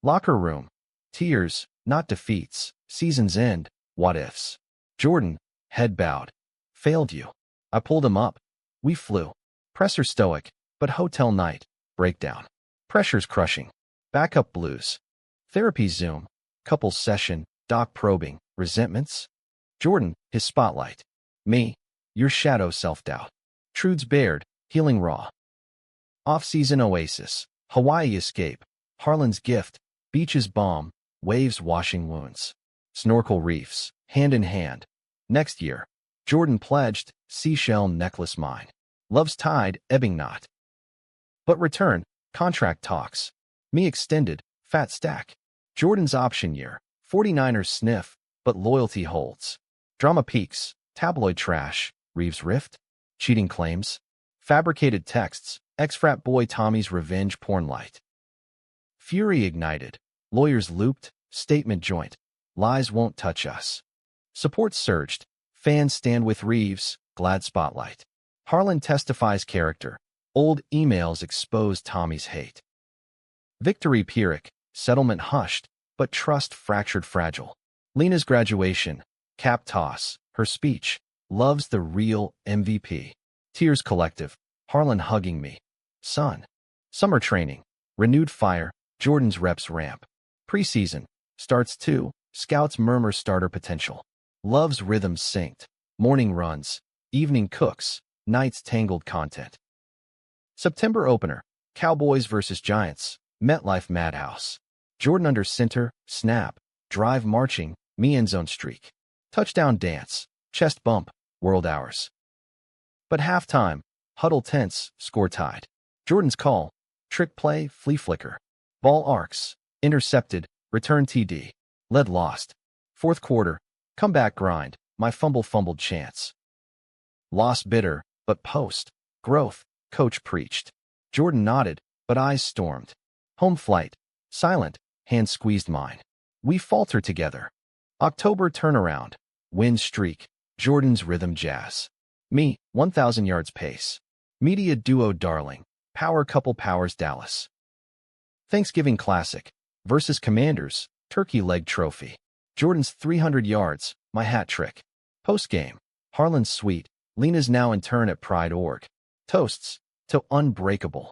Locker room. Tears, not defeats. Season's end. What ifs. Jordan, head bowed. Failed you. I pulled him up. We flew. Presser stoic, but hotel night. Breakdown. Pressure's crushing. Backup blues. Therapy Zoom. Couples session. Doc probing. Resentments. Jordan, his spotlight. Me, your shadow self-doubt. Truths bared. Healing raw. Off-season oasis. Hawaii escape. Harlan's gift. Beaches balm, waves washing wounds. Snorkel reefs, hand in hand. Next year, Jordan pledged, seashell necklace mine. Love's tide, ebbing not. But return, contract talks. Me extended, fat stack. Jordan's option year, 49ers sniff, but loyalty holds. Drama peaks, tabloid trash, Reeves rift, cheating claims, fabricated texts, ex-frat boy Tommy's revenge porn light. Fury ignited, lawyers looped, statement joint, lies won't touch us. Support surged, fans stand with Reeves, glad spotlight. Harlan testifies character, old emails expose Tommy's hate. Victory Pyrrhic, settlement hushed, but trust fractured fragile. Lena's graduation, cap toss, her speech, loves the real MVP. Tears collective, Harlan hugging me. Son. Summer training, renewed fire, Jordan's reps ramp. Preseason, starts 2, scouts murmur starter potential. Love's rhythms synced, morning runs, evening cooks, nights tangled content. September opener, Cowboys vs. Giants, MetLife Madhouse. Jordan under center, snap, drive marching, me end zone streak. Touchdown dance, chest bump, world hours. But halftime, huddle tense, score tied. Jordan's call, trick play, flea flicker. Ball arcs, intercepted, return TD. Lead lost. Fourth quarter, comeback grind, my fumbled chance. Loss bitter, but post. Growth, coach preached. Jordan nodded, but eyes stormed. Home flight, silent, hand squeezed mine. We falter together. October turnaround, win streak, Jordan's rhythm jazz. Me, 1,000 yards pace. Media duo darling, power couple powers Dallas. Thanksgiving classic, versus Commanders, turkey leg trophy. Jordan's 300 yards, my hat trick. Postgame, Harlan's sweet, Lena's now in turn at Pride.org. Toasts, to unbreakable.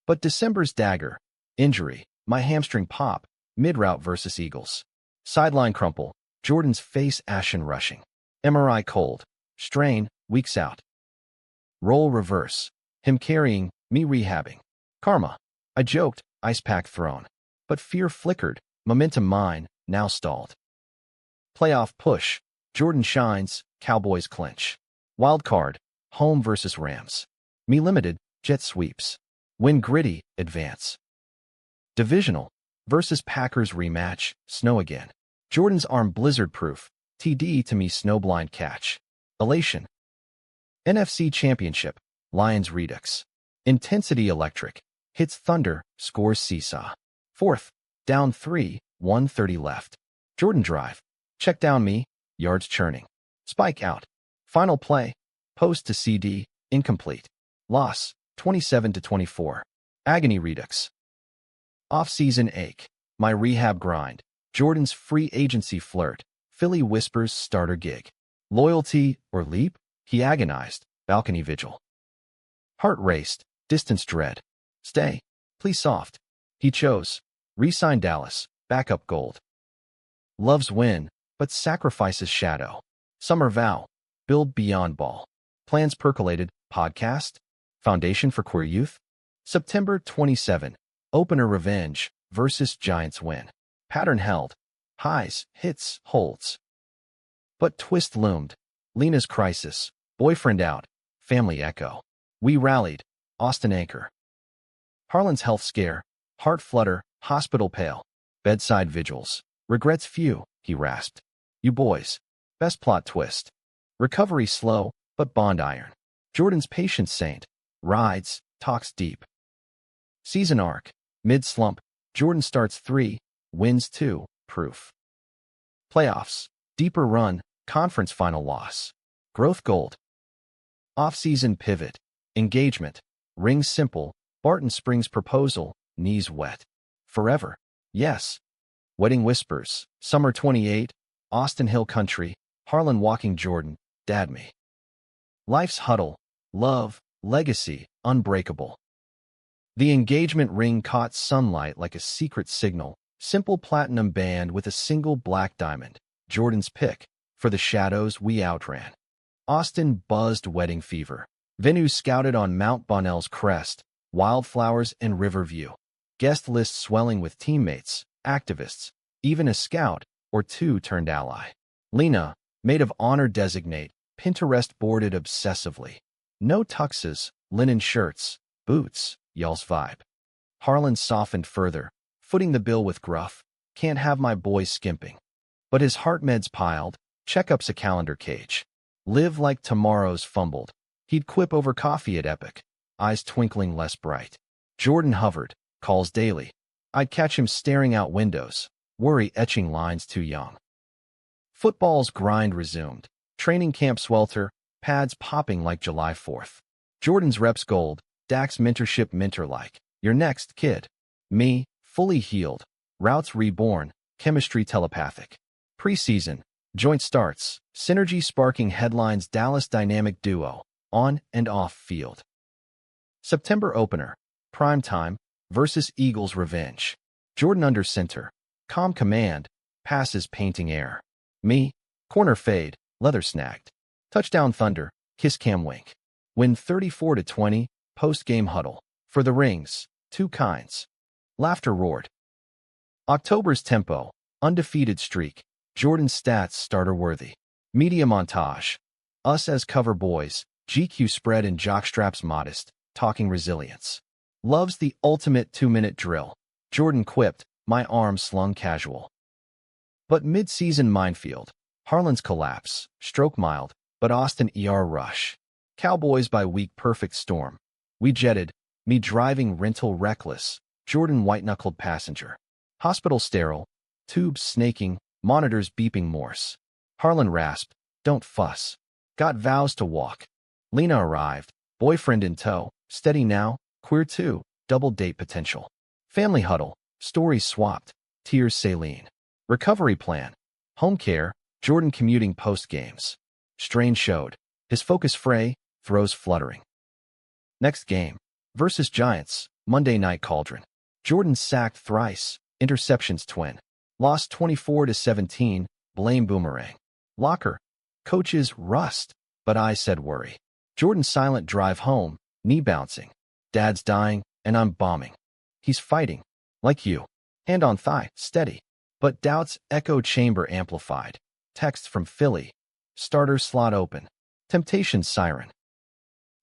But December's dagger, injury, my hamstring pop, mid-route versus Eagles. Sideline crumple, Jordan's face ashen rushing. MRI cold, strain, weeks out. Role reverse, him carrying, me rehabbing. Karma, I joked, ice pack thrown. But fear flickered, momentum mine, now stalled. Playoff push, Jordan shines, Cowboys clinch. Wild card, home versus Rams. Me limited, jet sweeps. Win gritty, advance. Divisional, versus Packers rematch, snow again. Jordan's arm blizzard-proof, TD to me snowblind catch. Elation. NFC Championship, Lions Redux. Intensity electric, hits thunder, scores seesaw. Fourth, down 3, 1:30 left. Jordan drive, check down me, yards churning. Spike out. Final play, post to CD, incomplete. Loss, 27-24. Agony redux. Off-season ache, my rehab grind. Jordan's free agency flirt, Philly whispers starter gig. Loyalty or leap? He agonized, balcony vigil. Heart raced, distance dread. Stay, please soft. He chose, re-sign Dallas, backup gold. Loves win, but sacrifices shadow. Summer vow, build beyond ball. Plans percolated, podcast? Foundation for queer youth? September 27, opener revenge, versus Giants win. Pattern held, highs, hits, holds. But twist loomed, Lena's crisis, boyfriend out, family echo. We rallied, Austin anchor. Harlan's health scare, heart flutter, hospital pale. Bedside vigils, regrets few, he rasped. You boys, best plot twist. Recovery slow, but bond iron. Jordan's patient saint, rides, talks deep. Season arc, mid-slump, Jordan starts 3, wins 2, proof. Playoffs, deeper run, conference final loss. Growth gold. Off-season pivot, engagement, ring simple, Barton Springs proposal, knees wet. Forever, yes. Wedding whispers, summer 28, Austin Hill country, Harlan walking Jordan, dad me. Life's huddle, love, legacy, unbreakable. The engagement ring caught sunlight like a secret signal, simple platinum band with a single black diamond, Jordan's pick, for the shadows we outran. Austin buzzed wedding fever. Venue scouted on Mount Bonnell's crest, wildflowers and river view. Guest list swelling with teammates, activists, even a scout or two turned ally. Lena, maid of honor designate, Pinterest boarded obsessively. No tuxes, linen shirts, boots, y'all's vibe. Harlan softened further, footing the bill with gruff, can't have my boys skimping. But his heart meds piled, checkups a calendar cage. Live like tomorrow's fumbled. He'd quip over coffee at Epic, eyes twinkling less bright. Jordan hovered, calls daily. I'd catch him staring out windows, worry etching lines too young. Football's grind resumed. Training camp swelter, pads popping like July 4th. Jordan's reps gold, Dak's mentorship mentor-like. Your next, kid. Me, fully healed. Routes reborn, chemistry telepathic. Preseason, joint starts, synergy sparking headlines Dallas dynamic duo, on and off field. September opener, primetime, versus Eagles revenge. Jordan under center, calm command, passes painting air. Me, corner fade, leather snagged. Touchdown thunder, kiss cam wink. Win 34-20, post-game huddle. For the rings, two kinds. Laughter roared. October's tempo, undefeated streak. Jordan's stats starter-worthy. Media montage. Us as cover boys, GQ spread and jockstraps modest, talking resilience. Loves the ultimate 2-minute drill. Jordan quipped, my arm slung casual. But mid-season minefield. Harlan's collapse, stroke mild, but Austin ER rush. Cowboys by week perfect storm. We jetted, me driving rental reckless, Jordan white-knuckled passenger. Hospital sterile, tubes snaking, monitors beeping Morse. Harlan rasped, don't fuss. Got vows to walk. Lena arrived, boyfriend in tow, steady now, queer too, double date potential. Family huddle, stories swapped, tears saline. Recovery plan, home care, Jordan commuting post-games. Strain showed, his focus fray, throws fluttering. Next game, versus Giants, Monday night cauldron. Jordan sacked thrice, interceptions twin. Lost 24-17, blame boomerang. Locker, coaches rust, but I said worry. Jordan's silent drive home, knee bouncing. Dad's dying, and I'm bombing. He's fighting, like you. Hand on thigh, steady. But doubts echo chamber amplified. Text from Philly. Starter slot open. Temptation's siren.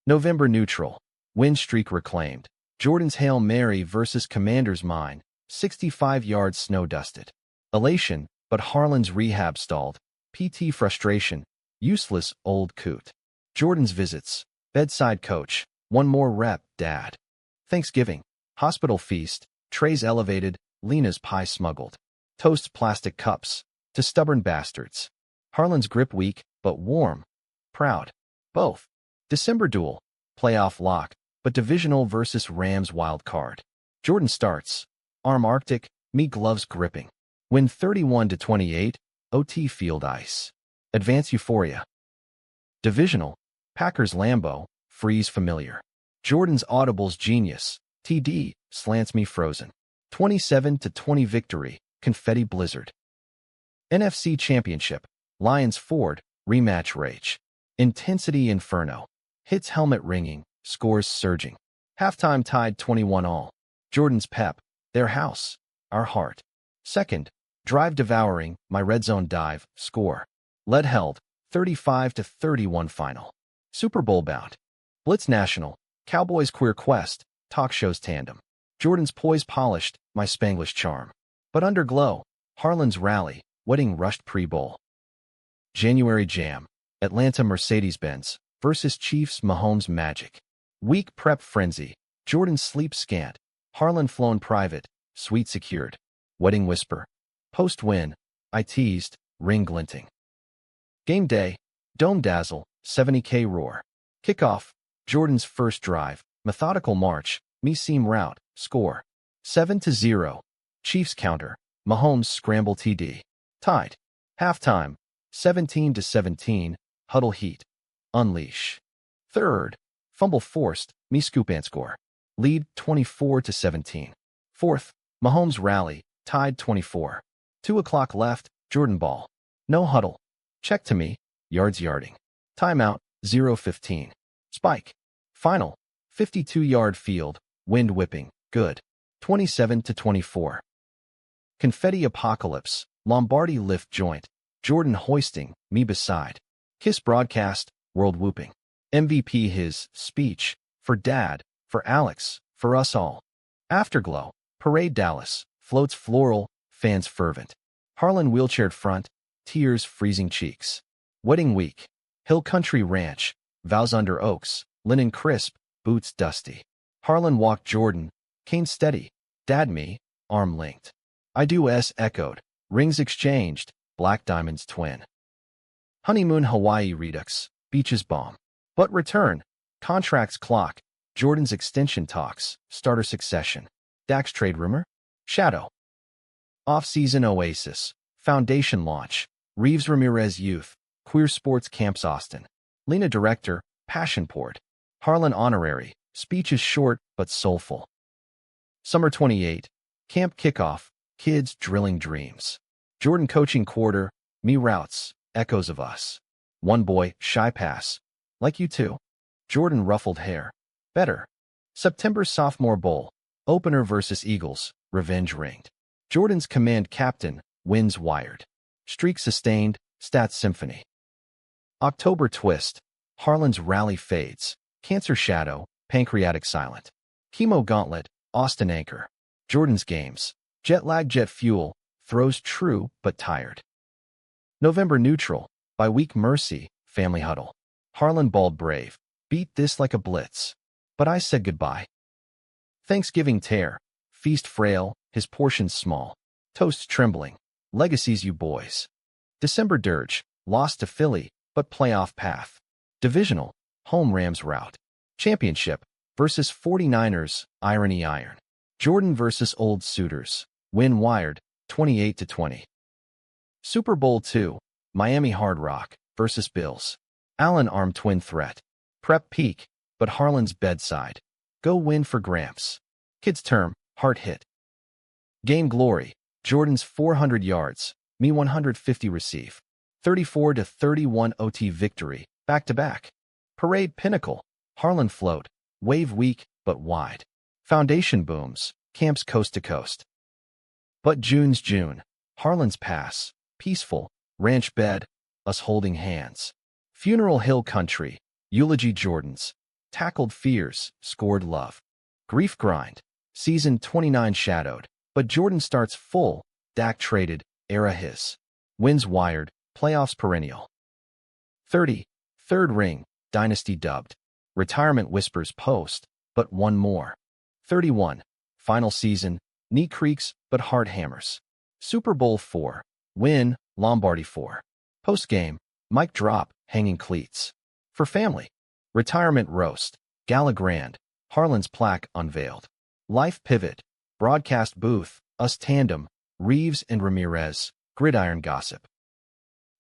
November neutral. Win streak reclaimed. Jordan's Hail Mary versus Commander's mine. 65 yards snow-dusted. Elation, but Harlan's rehab stalled. PT frustration. Useless old coot. Jordan's visits. Bedside coach. One more rep, dad. Thanksgiving. Hospital feast. Trays elevated. Lena's pie smuggled. Toast plastic cups. To stubborn bastards. Harlan's grip weak, but warm. Proud. Both. December duel. Playoff lock, but divisional versus Rams wild card. Jordan starts. Arm Arctic, me gloves gripping. Win 31-28, OT field ice. Advance euphoria. Divisional. Packers Lambeau, freeze familiar. Jordan's audibles genius. TD, slants me frozen. 27-20 victory, confetti blizzard. NFC Championship. Lions Ford, rematch rage. Intensity inferno. Hits helmet ringing, scores surging. Halftime tied 21-all. Jordan's pep. Their house. Our heart. Second. Drive devouring, my red zone dive, score. Lead held, 35-31 final. Super Bowl bound. Blitz National. Cowboys Queer Quest, talk shows tandem. Jordan's poise polished, my Spanglish charm. But under glow. Harlan's rally, wedding rushed pre-bowl. January jam. Atlanta Mercedes-Benz versus Chiefs Mahomes Magic. Week prep frenzy. Jordan sleep scant. Harlan flown private, suite secured. Wedding whisper. Post-win. I teased, ring glinting. Game day. Dome dazzle, 70K roar. Kickoff. Jordan's first drive. Methodical march. Me seam route. Score. 7-0. Chiefs counter. Mahomes scramble TD. Tied. Halftime. 17-17. Huddle heat. Unleash. Third. Fumble forced. Me scoop and score. Lead 24-17. Fourth. Mahomes rally. Tied 24. 2 o'clock left. Jordan ball. No huddle. Check to me. Yards yarding. Timeout. 0-15. Spike. Final. 52-yard field. Wind whipping. Good. 27-24. Confetti apocalypse, Lombardi lift joint, Jordan hoisting, me beside. Kiss broadcast, world whooping. MVP his speech, for Dad, for Alex, for us all. Afterglow, parade Dallas, floats floral, fans fervent. Harlan wheelchaired front, tears freezing cheeks. Wedding week, Hill Country Ranch, vows under oaks, linen crisp, boots dusty. Harlan walked Jordan, cane steady, Dad me, arm linked. I do s echoed, rings exchanged, black diamonds twin. Honeymoon Hawaii redux, beaches bomb. But return, contracts clock, Jordan's extension talks, starter succession. Dax trade rumor? Shadow. Off-season oasis, foundation launch, Reeves Ramirez youth, queer sports camps Austin. Lena director, passionport. Harlan honorary, speech is short but soulful. Summer 28, camp kickoff, kids drilling dreams. Jordan coaching quarter, me routes, echoes of us. One boy, shy pass. Like you too. Jordan ruffled hair. Better. September sophomore bowl, opener versus Eagles, revenge ringed. Jordan's command captain, wins wired. Streak sustained, stats symphony. October twist, Harlan's rally fades. Cancer shadow, pancreatic silent. Chemo gauntlet, Austin anchor. Jordan's games, jet lag jet fuel, throws true but tired. November neutral, by week mercy, family huddle. Harlan balled brave, beat this like a blitz. But I said goodbye. Thanksgiving tear, feast frail, his portions small. Toast trembling, legacies you boys. December dirge, lost to Philly, but playoff path. Divisional, home Rams route. Championship, versus 49ers, irony iron. Jordan versus old suitors, win wired, 28-20. Super Bowl II, Miami Hard Rock, versus Bills. Allen arm twin threat. Prep peak, but Harlan's bedside. Go win for Gramps. Kids term, heart hit. Game glory, Jordan's 400 yards, me 150 receive. 34-31 OT victory, back-to-back. Parade pinnacle, Harlan float, wave weak but wide. Foundation booms, camps coast to coast. But June's June, Harlan's pass, peaceful, ranch bed, us holding hands. Funeral Hill Country, eulogy Jordan's. Tackled fears, scored love. Grief grind, season 29 shadowed, but Jordan starts full, Dak traded, era his. Wins wired, playoffs perennial. 30, third ring, dynasty dubbed. Retirement whispers post, but one more. 31, final season, knee creaks but heart hammers. Super Bowl IV, win, Lombardi 4. Post-game, mic drop, hanging cleats. For family, retirement roast, gala grand, Harlan's plaque unveiled. Life pivot, broadcast booth, us tandem, Reeves and Ramirez, gridiron gossip.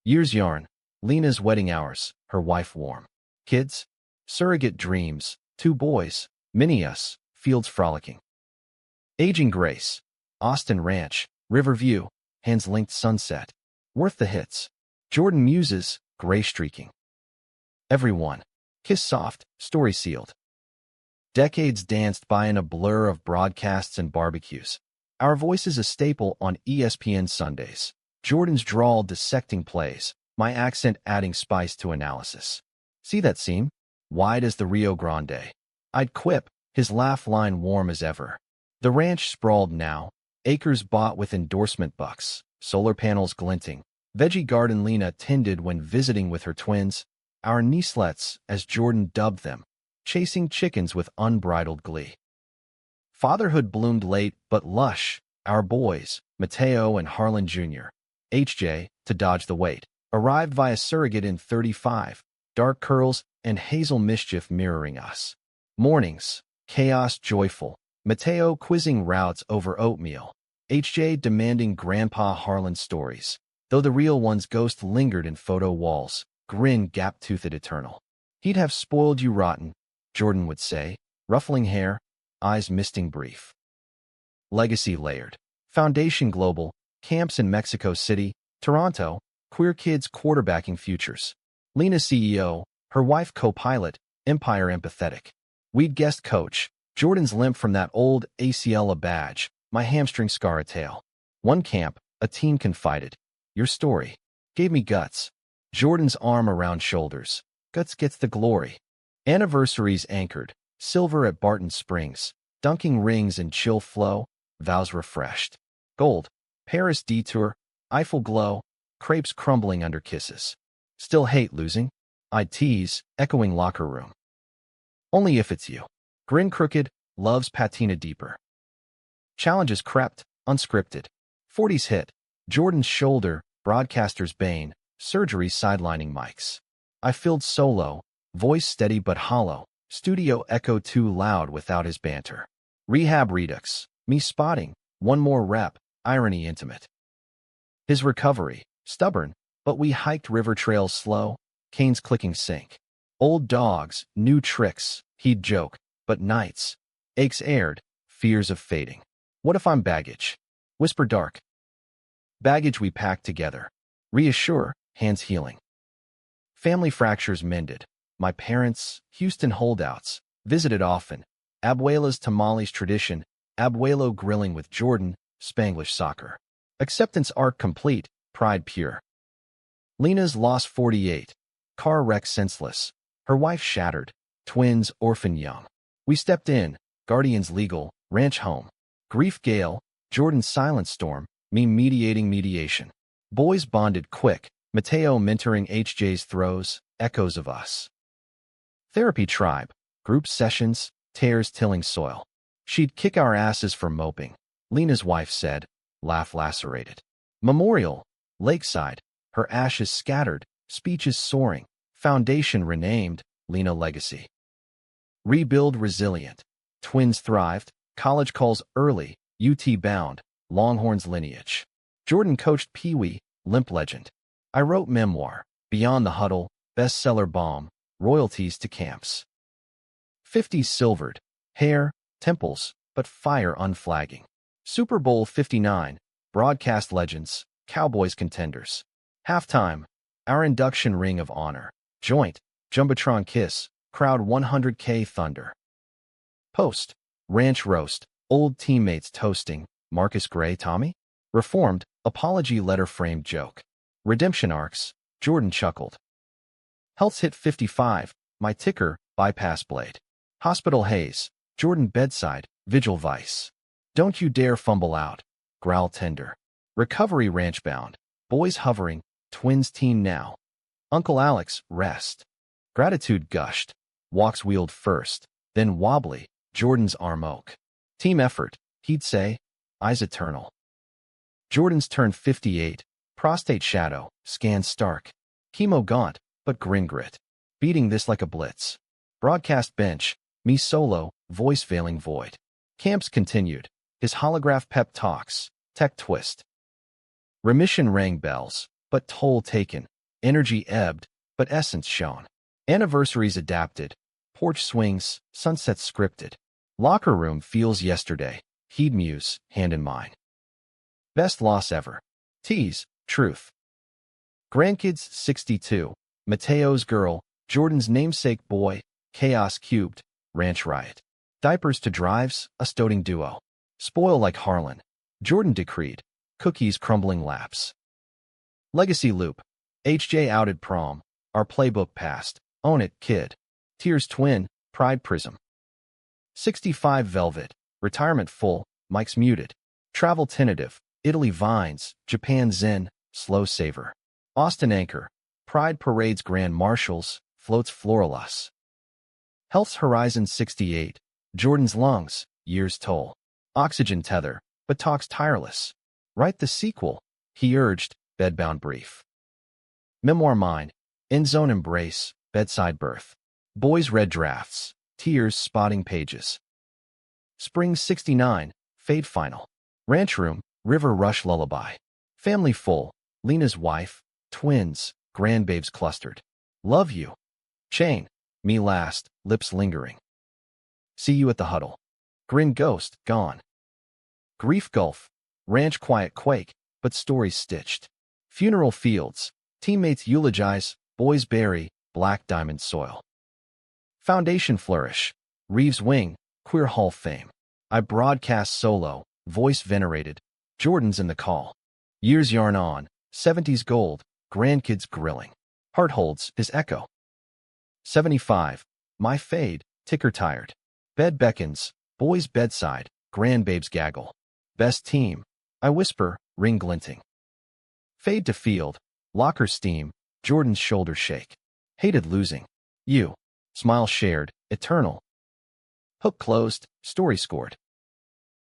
Years yarn, Lena's wedding hours, her wife warm. Kids, surrogate dreams, 2 boys, mini us, fields frolicking. Aging grace, Austin Ranch, Riverview, hands linked sunset. Worth the hits. Jordan muses, gray streaking. Everyone, kiss soft, story sealed. Decades danced by in a blur of broadcasts and barbecues. Our voice is a staple on ESPN Sundays. Jordan's drawl dissecting plays, my accent adding spice to analysis. See that seam? Wide as the Rio Grande. I'd quip, his laugh line warm as ever. The ranch sprawled now, acres bought with endorsement bucks, solar panels glinting. Veggie garden Lena tended when visiting with her twins, our niecelets, as Jordan dubbed them, chasing chickens with unbridled glee. Fatherhood bloomed late but lush, our boys, Mateo and Harlan Jr., HJ, to dodge the wait, arrived via surrogate in 35, dark curls and hazel mischief mirroring us. Mornings, chaos joyful, Mateo quizzing routes over oatmeal, HJ demanding Grandpa Harlan stories, though the real one's ghost lingered in photo walls, grin gap-toothed eternal. He'd have spoiled you rotten, Jordan would say, ruffling hair, eyes misting brief. Legacy layered. Foundation global, camps in Mexico City, Toronto, queer kids quarterbacking futures. Lena CEO, her wife co-pilot, Empire empathetic. We'd guest coach, Jordan's limp from that old ACL a badge, my hamstring scar a tail. One camp, a teen confided. Your story gave me guts. Jordan's arm around shoulders. Guts gets the glory. Anniversaries anchored. Silver at Barton Springs. Dunking rings in chill flow. Vows refreshed. Gold. Paris detour. Eiffel glow. Crepes crumbling under kisses. Still hate losing? I'd tease, echoing locker room. Only if it's you. Grin crooked, loves patina deeper. Challenges crept, unscripted. 40s hit. Jordan's shoulder, broadcaster's bane, surgery sidelining mics. I filled solo, voice steady but hollow, studio echo too loud without his banter. Rehab redux, me spotting, one more rep, irony intimate. His recovery, stubborn, but we hiked river trails slow, canes clicking sync. Old dogs, new tricks, he'd joke, but nights. Aches aired, fears of fading. What if I'm baggage? Whisper dark. Baggage we packed together. Reassure, hands healing. Family fractures mended. My parents, Houston holdouts, visited often. Abuela's tamales tradition, Abuelo grilling with Jordan, Spanglish soccer. Acceptance arc complete, pride pure. Lena's lost 48. Car wreck senseless. Her wife shattered. Twins orphan young. We stepped in. Guardians legal. Ranch home. Grief gale. Jordan's silent storm. Me mediating mediation. Boys bonded quick. Mateo mentoring HJ's throws. Echoes of us. Therapy tribe. Group sessions. Tears tilling soil. She'd kick our asses for moping. Lena's wife said. Laugh lacerated. Memorial. Lakeside. Her ashes scattered. Speeches soaring. Foundation renamed. Lena legacy. Rebuild resilient. Twins thrived. College calls early. UT bound. Longhorns lineage. Jordan coached Pee Wee. Limp legend. I wrote memoir. Beyond the huddle. Bestseller bomb. Royalties to camps. 50s silvered. Hair. Temples. But fire unflagging. Super Bowl 59. Broadcast legends. Cowboys contenders. Halftime. Our induction ring of honor. Joint. Jumbotron kiss. Crowd 100K thunder. Post. Ranch roast. Old teammates toasting. Marcus Gray, Tommy? Reformed. Apology letter framed joke. Redemption arcs. Jordan chuckled. Health's hit 55. My ticker. Bypass blade. Hospital haze. Jordan bedside. Vigil vice. Don't you dare fumble out. Growl tender. Recovery ranch bound. Boys hovering. Twins team now. Uncle Alex, rest. Gratitude gushed. Walks wheeled first. Then wobbly. Jordan's arm oak. Team effort, he'd say. Eyes eternal. Jordan's turned 58. Prostate shadow. Scan stark. Chemo gaunt, but grin grit. Beating this like a blitz. Broadcast bench. Me solo. Voice veiling void. Camps continued. His holograph pep talks. Tech twist. Remission rang bells, but toll taken. Energy ebbed, but essence shone. Anniversaries adapted. Porch swings, sunset scripted. Locker room feels yesterday. He'd muse, hand in mine. Best loss ever. Tease, truth. Grandkids 62. Mateo's girl, Jordan's namesake boy, chaos cubed, ranch riot. Diapers to drives, a stoating duo. Spoil like Harlan. Jordan decreed. Cookies crumbling laps. Legacy loop. HJ outed prom. Our playbook passed. Own it, kid. Tears twin. Pride prism. 65 velvet. Retirement full. Mics muted. Travel tentative. Italy vines. Japan zen. Slow savor. Austin anchor. Pride parades grand marshals. Floats floralus. Health's horizon 68. Jordan's lungs. Years toll. Oxygen tether. But talks tireless. Write the sequel. He urged. Bedbound brief. Memoir mine. End zone embrace. Bedside birth. Boys read drafts. Tears spotting pages. Spring 69. Fade final. Ranch room. River rush lullaby. Family full. Lena's wife. Twins. Grandbabes clustered. Love you. Chain. Me last. Lips lingering. See you at the huddle. Grin ghost. Gone. Grief gulf. Ranch quiet quake. But stories stitched. Funeral fields. Teammates eulogize. Boys bury. Black diamond soil. Foundation flourish. Reeves wing. Queer Hall fame. I broadcast solo. Voice venerated. Jordan's in the call. Years yarn on, 70s gold, grandkids grilling. Heart holds his echo. 75. My fade, ticker tired. Bed beckons, boys bedside, grandbabes gaggle. Best team, I whisper, ring glinting. Fade to field, locker steam, Jordan's shoulders shake. Hated losing. You. Smile shared, eternal. Hook closed, story scored.